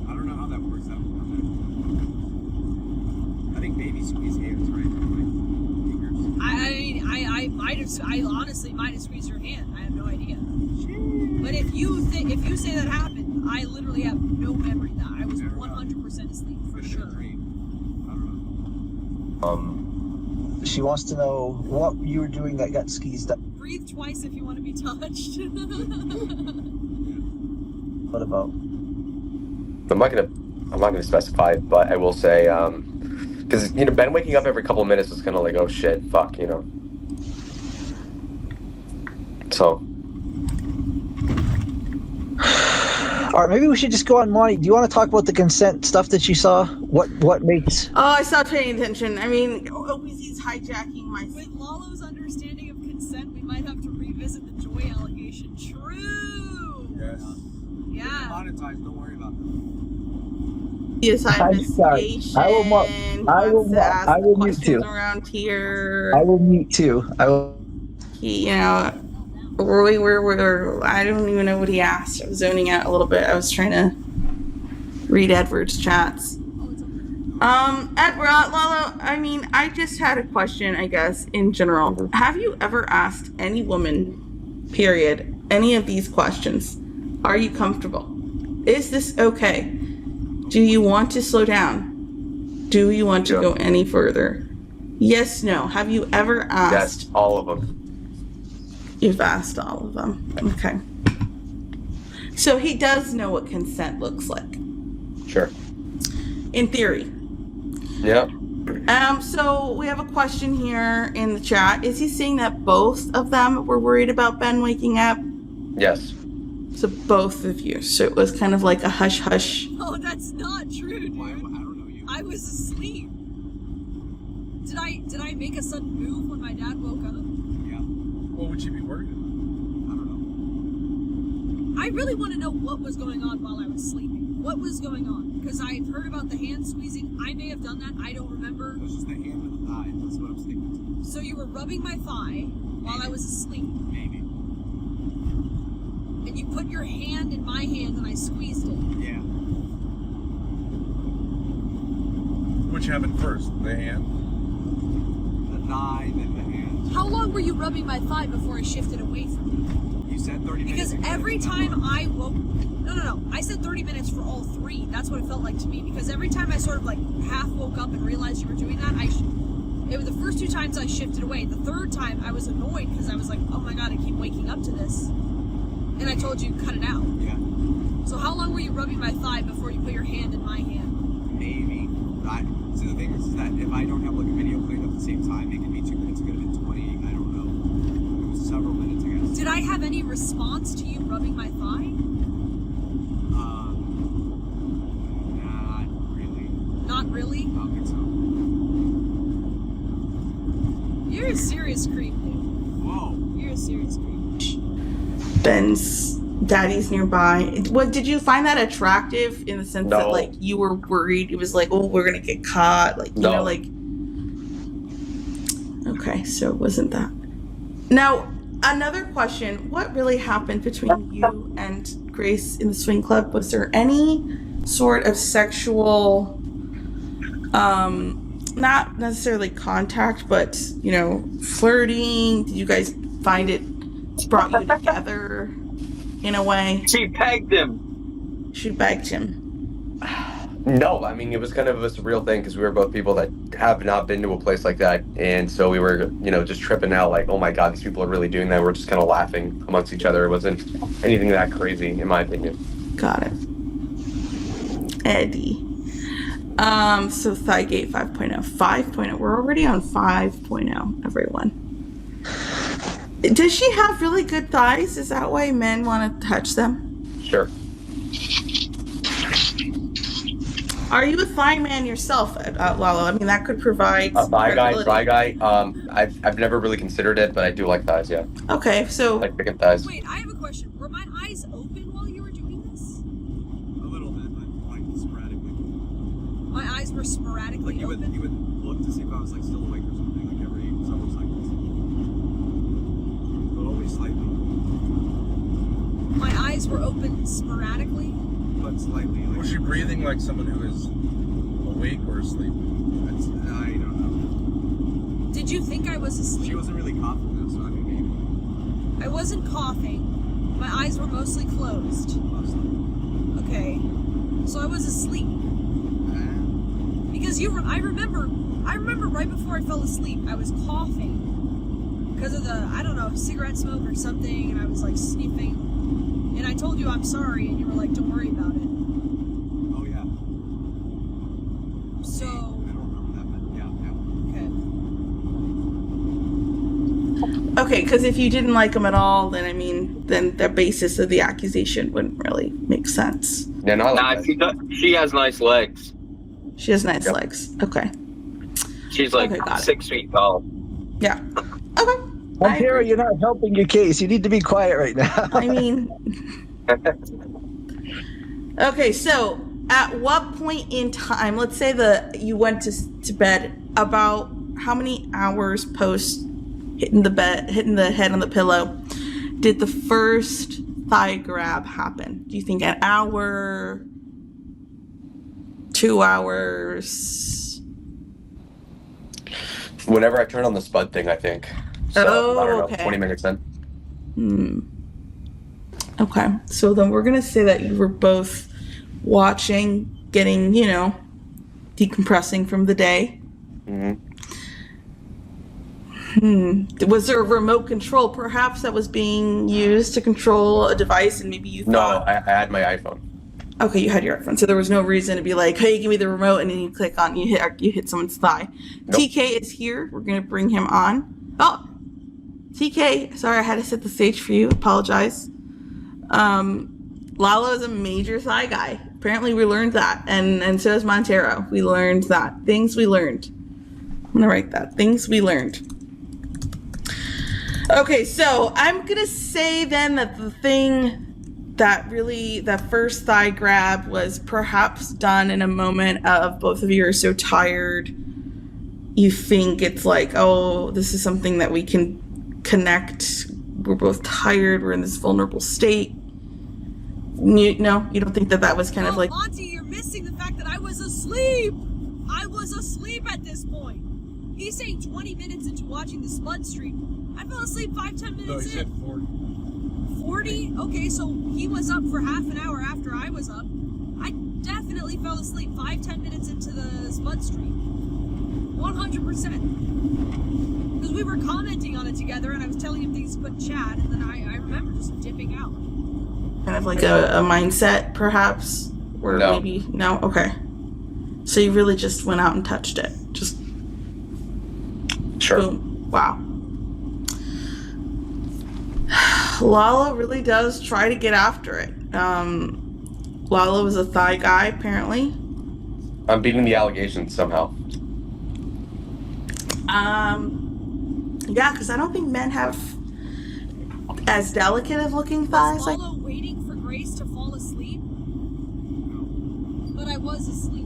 I don't know how that works out. I think babies squeeze hands, right? Like fingers. I honestly might have squeezed your hand. I have no idea. But if you say that happened, I literally have no memory of that. I was 100% asleep for Could have sure. been a dream. I don't know. She wants to know what you were doing that got skeezed up. Breathe twice if you want to be touched. What about? I'm not gonna specify, but I will say, because you know, Ben waking up every couple of minutes was kind of like, oh shit, fuck, you know. So. All right, maybe we should just go on, Monty. Do you want to talk about the consent stuff that you saw? What makes? Oh, I stopped paying attention. I mean, OPC's hijacking my. With Lalo's understanding of consent, we might have to revisit the Joy Allegation. True! Yes. Yeah. Monetized, don't worry about them. I'm sorry. I will mute too. Around here. I will mute too. I will. He, you know, I don't even know what he asked. I was zoning out a little bit. I was trying to read Edward's chats. Edward, Lalo, I mean, I just had a question, I guess, in general. Have you ever asked any woman, period, any of these questions? Are you comfortable? Is this okay? Do you want to slow down? Do you want to go any further? Yes, no. Have you ever asked? Yes, all of them. You've asked all of them. Okay. So he does know what consent looks like. Sure. In theory. Yep. So we have a question here in the chat. Is he saying that both of them were worried about Ben waking up? Yes. So both of you. So it was kind of like a hush hush. Oh, that's not true, dude. Why? I don't know you. I was asleep. Did I make a sudden move when my dad woke up? Yeah. What would you be worried about? I don't know. I really want to know what was going on while I was sleeping. what was going on? Because I've heard about the hand squeezing. I may have done that. I don't remember. It was just the hand and the thigh. That's what I'm sticking So you were rubbing my thigh while I was asleep. to. Maybe. And you put your hand in my hand and I squeezed it. Yeah. Which happened first? The hand? The thigh, then the hand. How long were you rubbing my thigh before I shifted away from you? You said 30 minutes. Because every time I woke... No. I said 30 minutes for all three. That's what it felt like to me. Because every time I sort of like half woke up and realized you were doing that, it was the first 2 times I shifted away. The third time I was annoyed because I was like, oh my god, I keep waking up to this. And I told you, cut it out. Yeah. So how long were you rubbing my thigh before you put your hand in my hand? Maybe. So the thing is that if I don't have like a video playing at the same time, it could be 2 minutes, it could have been 20, I don't know. It was several minutes, I guess. Did I have any response to you rubbing my thigh? Not really. Not really? I don't think so. You're a serious creep, dude. Whoa. You're a serious creep. Ben's daddy's nearby. What did you find that attractive in the sense that No. like you were worried? It was like, oh, we're gonna get caught. Like you No. know, like. Okay, so it wasn't that. Now, another question: what really happened between you and Grace in the swing club? Was there any sort of sexual, not necessarily contact, but you know, flirting? Did you guys find it brought you together in a way? She pegged him. She begged him. No, I mean, it was kind of a surreal thing because we were both people that have not been to a place like that. And so we were, just tripping out like, oh my God, these people are really doing that. We're just kind of laughing amongst each other. It wasn't anything that crazy, in my opinion. Got it. Eddie. So Thigate 5.0. 5.0. We're already on 5.0, everyone. Does she have really good thighs? Is that why men want to touch them? Sure. Are you a thigh man yourself, Lalo? I mean, that could provide Thigh credibility. guy. I've never really considered it, but I do like thighs, yeah. Okay, so I like picking thighs. Wait, I have a question. Were my eyes open while you were doing this? A little bit, but like sporadically. My eyes were sporadically Like you open? would look to see if I was like still awake or something, like every several seconds. But always slightly. My eyes were open sporadically? But slightly. Like, Was she breathing like someone who is awake or asleep? I don't know. Did you think I was asleep? She wasn't really coughing though, so I mean maybe. I wasn't coughing. My eyes were mostly closed. Mostly. Okay. So I was asleep. Because I remember right before I fell asleep, I was coughing. Because of the, I don't know, cigarette smoke or something, and I was like sniffing. And I told you I'm sorry, and you were like, don't worry about it. Oh yeah. So, I don't remember that, but yeah. okay. okay, because if you didn't like him at all, then I mean, then the basis of the accusation wouldn't really make sense. Yeah, no, I Nah, like that. she has nice legs. She has nice Yep. legs. Okay. She's like Okay, got it. 6 feet tall. Yeah. Okay. Well, I Tara, agree. you're not helping your case. You need to be quiet right now. I mean, okay, so at what point in time, let's say you went to bed, about how many hours post hitting the head on the pillow, did the first thigh grab happen? Do you think an hour, 2 hours? Whenever I turn on the Spud thing, I think. So, Oh, I don't know, okay. 20 minutes in. Okay, so then we're gonna say that you were both watching, getting, decompressing from the day. Was there a remote control perhaps that was being used to control a device, and maybe you No, thought... I had my iPhone. Okay, you had your iPhone, so there was no reason to be like, hey, give me the remote, and then you click on, you hit someone's thigh. Nope. TK is here. We're gonna bring him on. Oh, TK, sorry, I had to set the stage for you. Apologize. Lalo is a major thigh guy. Apparently, we learned that, and so is Montero. We learned that. Things we learned. I'm gonna write that. Things we learned. Okay, so I'm gonna say then that the thing that first thigh grab was perhaps done in a moment of both of you are so tired. You think it's like, oh, this is something that we can connect. We're both tired. We're in this vulnerable state. You don't think that was kind of like... Monty, you're missing the fact that I was asleep. I was asleep at this point. He's saying 20 minutes into watching the Spud stream. I fell asleep 5-10 minutes No, he in. said 40. 40? Okay, so he was up for half an hour after I was up. I definitely fell asleep 5-10 minutes into the Spud stream. 100%. Because we were commenting on it together and I was telling him things to put in chat, and then I remember just dipping out. Kind of like a mindset, perhaps? Or No. maybe... No? Okay. So you really just went out and touched it. Just... Sure. Boom. Wow. Lalo really does try to get after it. Lalo is a thigh guy, apparently. I'm beating the allegations somehow. Yeah, because I don't think men have as delicate of looking thighs. Was Lalo waiting for Grace to fall asleep? But I was asleep.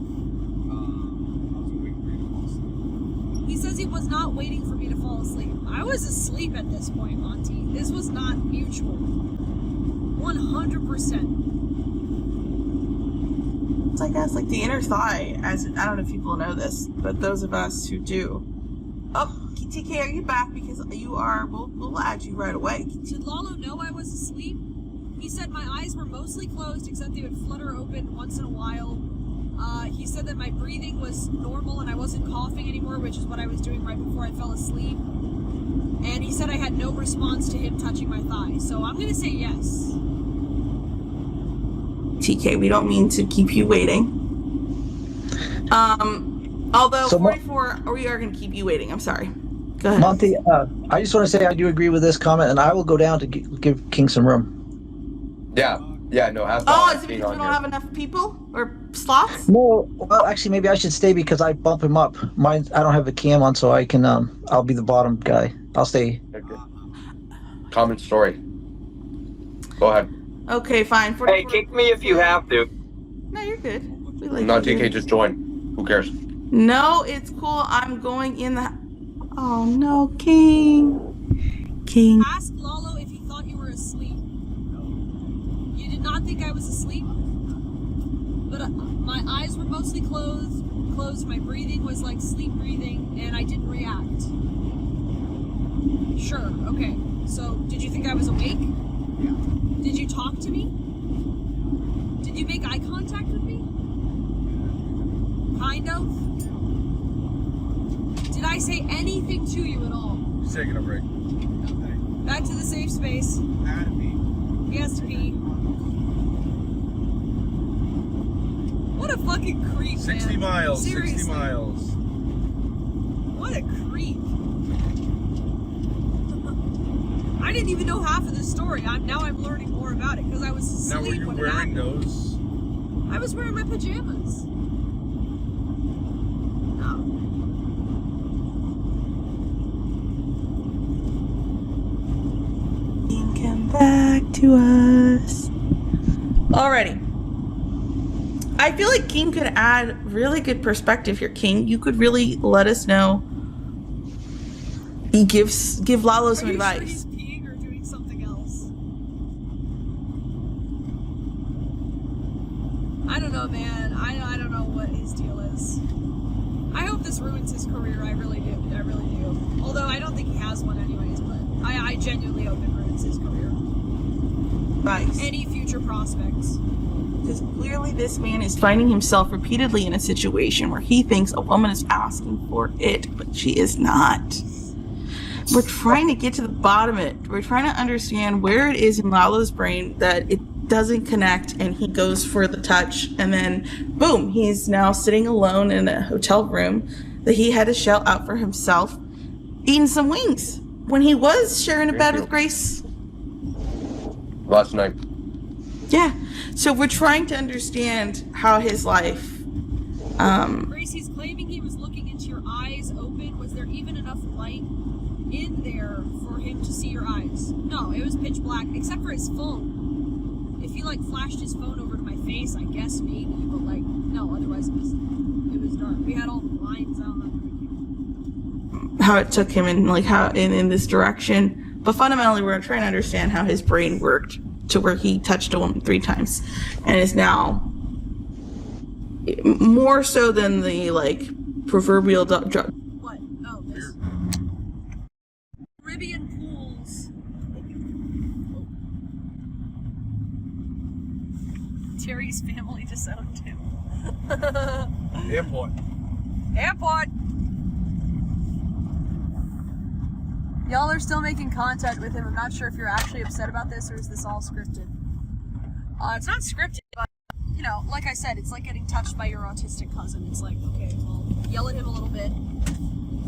He says he was not waiting for me to fall asleep. I was asleep at this point, Monty. This was not mutual. 100%. It's I guess like the inner thigh, as I don't know if people know this, but those of us who do. Oh, TK, are you back? Because you are. We'll add you right away. Did Lalo know I was asleep? He said my eyes were mostly closed, except they would flutter open once in a while. He said that my breathing was normal and I wasn't coughing anymore, which is what I was doing right before I fell asleep. And he said I had no response to him touching my thigh. So I'm gonna say yes. TK, we don't mean to keep you waiting. Although So, 44, we are going to keep you waiting. I'm sorry. Go ahead. Monty, I just want to say I do agree with this comment, and I will go down to give King some room. Yeah, no, has Oh, is it because we don't have enough people or slots? No, well, actually, maybe I should stay because I bump him up. Mine, I don't have a cam on, so I can. I'll be the bottom guy. I'll stay. Okay. Common story. Go ahead. Okay, fine. 44. Hey, kick me if you have to. No, you're good. We like No, you. TK, just join. Who cares? No, it's cool. I'm going in the... Oh, no, King. King. Ask Lalo if he thought you were asleep. You did not think I was asleep? But my eyes were mostly closed. My breathing was like sleep breathing, and I didn't react. Sure, okay. So, did you think I was awake? Yeah. Did you talk to me? Did you make eye contact with me? Kind of? Did I say anything to you at all? He's taking a break. Back to the safe space. Had to be. He has to pee. What a fucking creep, 60 man. miles. Seriously. 60 miles. What a creep. I didn't even know half of the story. Now I'm learning more about it because I was asleep Now, were you when it wearing happened. those? I was wearing my pajamas. No. King, come back to us. Alrighty. I feel like King could add really good perspective here, King. You could really let us know. He give Lalo some Are you advice. sure he's peeing or doing something else? I don't know, man. I don't know what his deal is. I hope this ruins his career. I really do. I really do. Although I don't think he has one anyways, but I genuinely hope it ruins his career. Advice. Any future prospects. Because clearly this man is finding himself repeatedly in a situation where he thinks a woman is asking for it, but she is not. We're trying to get to the bottom of it. We're trying to understand where it is in Lalo's brain that it doesn't connect, and he goes for the touch, and then boom, he's now sitting alone in a hotel room that he had to shell out for himself, eating some wings when he was sharing a bed with Grace. Last night. Yeah. So we're trying to understand how his life. Grace, he's claiming he was looking into your eyes open. Was there even enough light in there for him to see your eyes? No, it was pitch black, except for his phone. If he like flashed his phone over to my face, I guess maybe, but like no. Otherwise, it was dark. We had all the blinds on. How it took him in like how in this direction, but fundamentally we're trying to understand how his brain worked to where he touched a woman 3 times, and is now more so than the like proverbial drug. What? Oh, this Caribbean pools. Terry's family disowned him. Airport. Airport. Y'all are still making contact with him. I'm not sure if you're actually upset about this or is this all scripted. It's not scripted, but you know, like I said, it's like getting touched by your autistic cousin. It's like, okay, well, yell at him a little bit,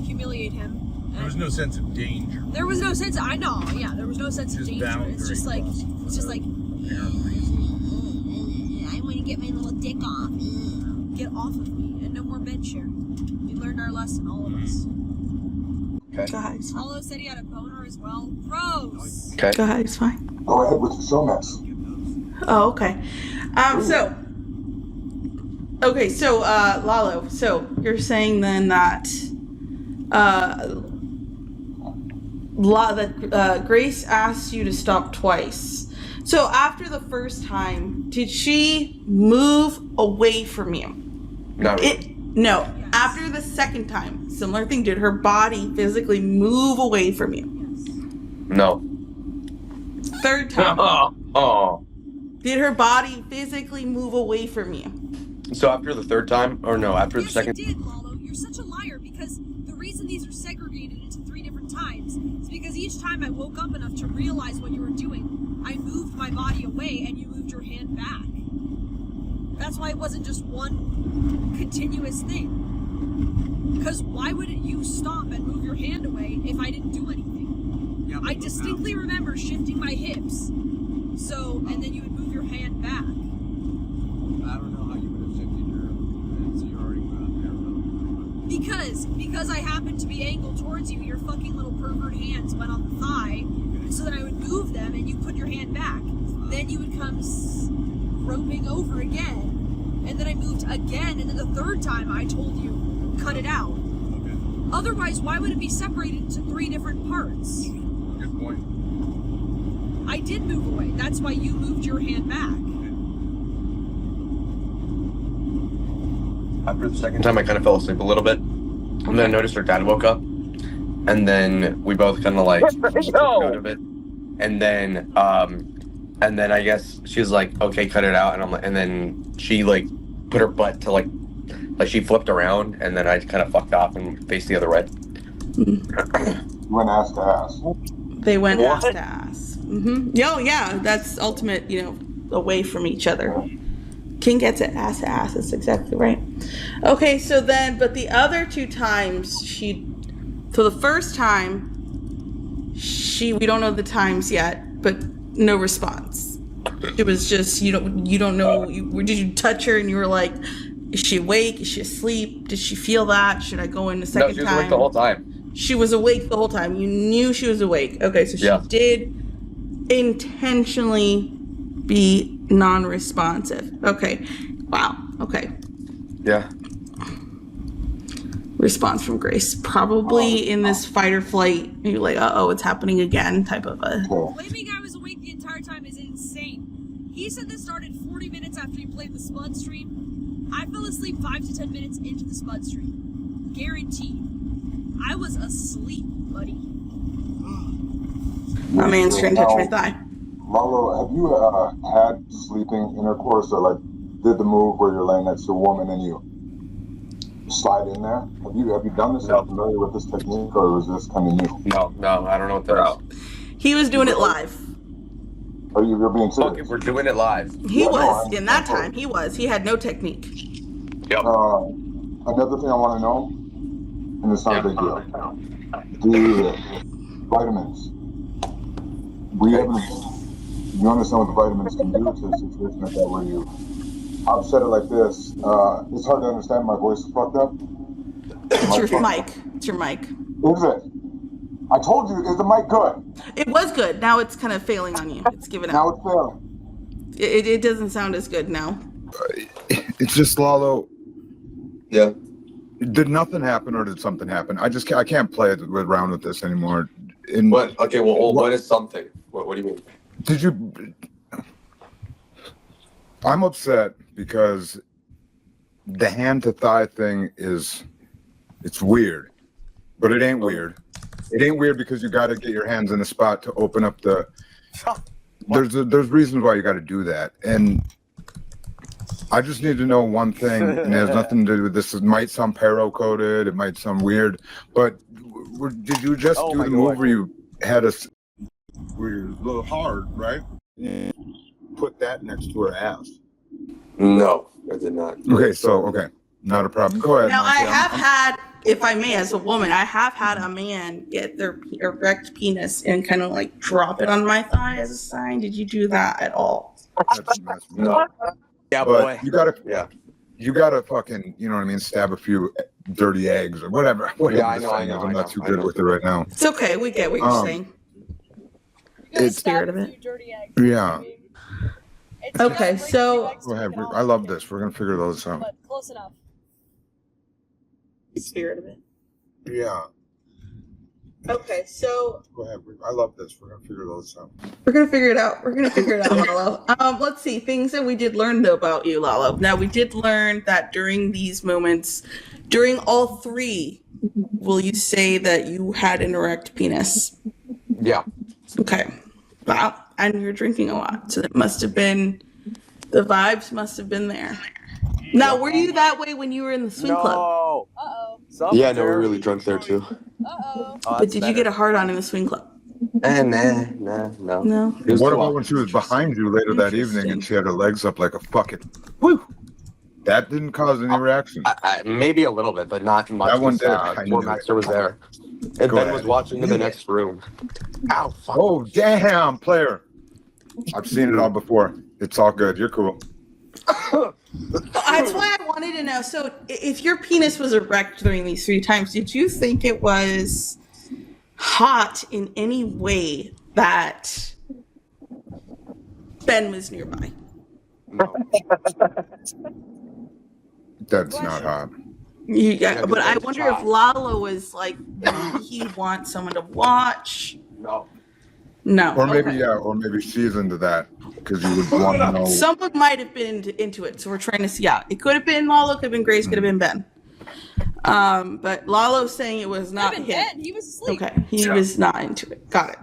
humiliate him. There was no sense of danger. There was no sense. I know. Yeah, there was no sense of danger. It's just like, I want to get my little dick off. Get off of me, and no more bed sharing. We learned our lesson, all of us. Okay. Guys, Lalo said he had a boner as well. Gross. Okay. guys, fine. Go ahead with the showmats. Oh, okay. So Lalo, so you're saying then that Grace asked you to stop twice. So after the first time, did she move away from you? Not really. No. Yes. After the second time, similar thing, did her body physically move away from you? Yes. No. Third time, Oh. did her body physically move away from you? So after the third time, or no, after the Yes, second? you did, Lalo. You're such a liar because the reason these are segregated into 3 different times is because each time I woke up enough to realize what you were doing, I moved my body away and you moved your hand back. That's why it wasn't just one continuous thing. Because why wouldn't you stop and move your hand away if I didn't do anything? Yeah, I distinctly remember shifting my hips. So, and then you would move your hand back. I don't know how you would have shifted your head, so you're already Because I happened to be angled towards you, your fucking little pervert hands went on the thigh, so that I would move them and you put your hand back. Then you would come groping over again, and then I moved again, and then the third time I told you, cut it out. Okay. Otherwise, why would it be separated into 3 different parts? Good point. I did move away. That's why you moved your hand back. After the second time, I kind of fell asleep a little bit, and then I noticed her dad woke up, and then we both kind of like took note of it, and then I guess she was like, "Okay, cut it out," and I'm like, and then she like put her butt to like she flipped around, and then I kind of fucked off and faced the other way. Went ass to ass. They went ass to ass. Oh, yeah, that's ultimate, away from each other. King gets it, ass to ass. That's exactly right. Okay, so then, but the other 2 times, so the first time, we don't know the times yet, but no response. It was just, you don't know, did you touch her and you were like, is she awake? Is she asleep? Did she feel that? Should I go in a second time? No, she was awake the whole time. She was awake the whole time. You knew she was awake. Okay, so she did intentionally be non-responsive. Okay. Wow. Okay. Yeah. Response from Grace. Probably in this fight or flight, you're like, uh-oh, it's happening again type of a... Claiming I was awake the entire time is insane. He said this started 40 minutes after he played the Spud stream. I fell asleep 5 to 10 minutes into the Spud stream. Guaranteed. I was asleep, buddy. My man's trying to touch my thigh. Lalo, have you had sleeping intercourse or like did the move where you're laying next to a woman and you slide in there? Have you done this? No. Are you familiar with this technique or is this kind of new? No, I don't know what that is. He was doing it live. You're being serious? Okay, we're doing it live. He was. In that time, he was. He had no technique. Yep. Another thing I want to know, and it's not a big deal, the vitamins. You understand what the vitamins can do to a situation like that where I've said it like this, it's hard to understand, my voice is fucked up. It's your mic. It's your mic. Is it? I told you, is the mic good? It was good. Now it's kind of failing on you. It's giving Now out. it's failing. It doesn't sound as good now. It's just Lalo. Yeah. Did nothing happen or did something happen? I can't play around with this anymore. What? Okay. Well, what is something? What do you mean? Did you? I'm upset because the hand to thigh thing it's weird, but it ain't weird. It ain't weird because you got to get your hands in the spot to open up the. There's reasons why you got to do that, and I just need to know one thing, and it has nothing to do with this. It might sound paro-coded, it might sound weird, but did you just do the move where you had where you're a little hard, right? Put that next to her ass. No, I did not. Okay, not a problem. Go ahead. Now, Monty. I have had, if I may, as a woman, I have had a man get their erect penis and kind of like drop it on my thigh as a sign. Did you do that at all? No. Yeah, But boy. you gotta fucking, you know what I mean, stab a few dirty eggs or whatever. Yeah, I know. I'm not too good with it right now. It's okay. We get what you're saying. It's spirit of it. Yeah. Okay, so Go ahead. I love this. We're gonna figure those out. But close enough. Spirit of it. Yeah. Okay, so Go ahead. I love this. We're gonna figure those out. we're gonna figure it out. Lalo. Let's see things that we did learn though about you, Lalo. Now we did learn that during these moments, during all three, will you say that you had an erect penis? Yeah. Okay. Wow. And you're drinking a lot, so it must have been the vibes must have been there. Now, were you that way when you were in the swing club? Yeah, no, we're really drunk there too. But did you get a hard on in the swing club? Nah. No. What about when she was behind you later that evening and she had her legs up like a fucking woo? That didn't cause any reaction. Maybe a little bit, but not much. That one did. Poor Maxter was there. And Go Ben ahead. was watching in the next room. Ow, fuck. Oh, damn, player. I've seen it all before. It's all good. You're cool. That's why I wanted to know. So, if your penis was erect during these 3 times, did you think it was hot in any way that Ben was nearby? No. That's not hot. Yeah, but I wonder if Lalo was like, he wants someone to watch. No. Or maybe, okay. or maybe she's into that because you would want to know. Someone might have been into it, so we're trying to see out. It could have been Lalo, could have been Grace, could have been Ben. But Lalo's saying it was not him. Ben, he was asleep. Okay, he was not into it. Got it.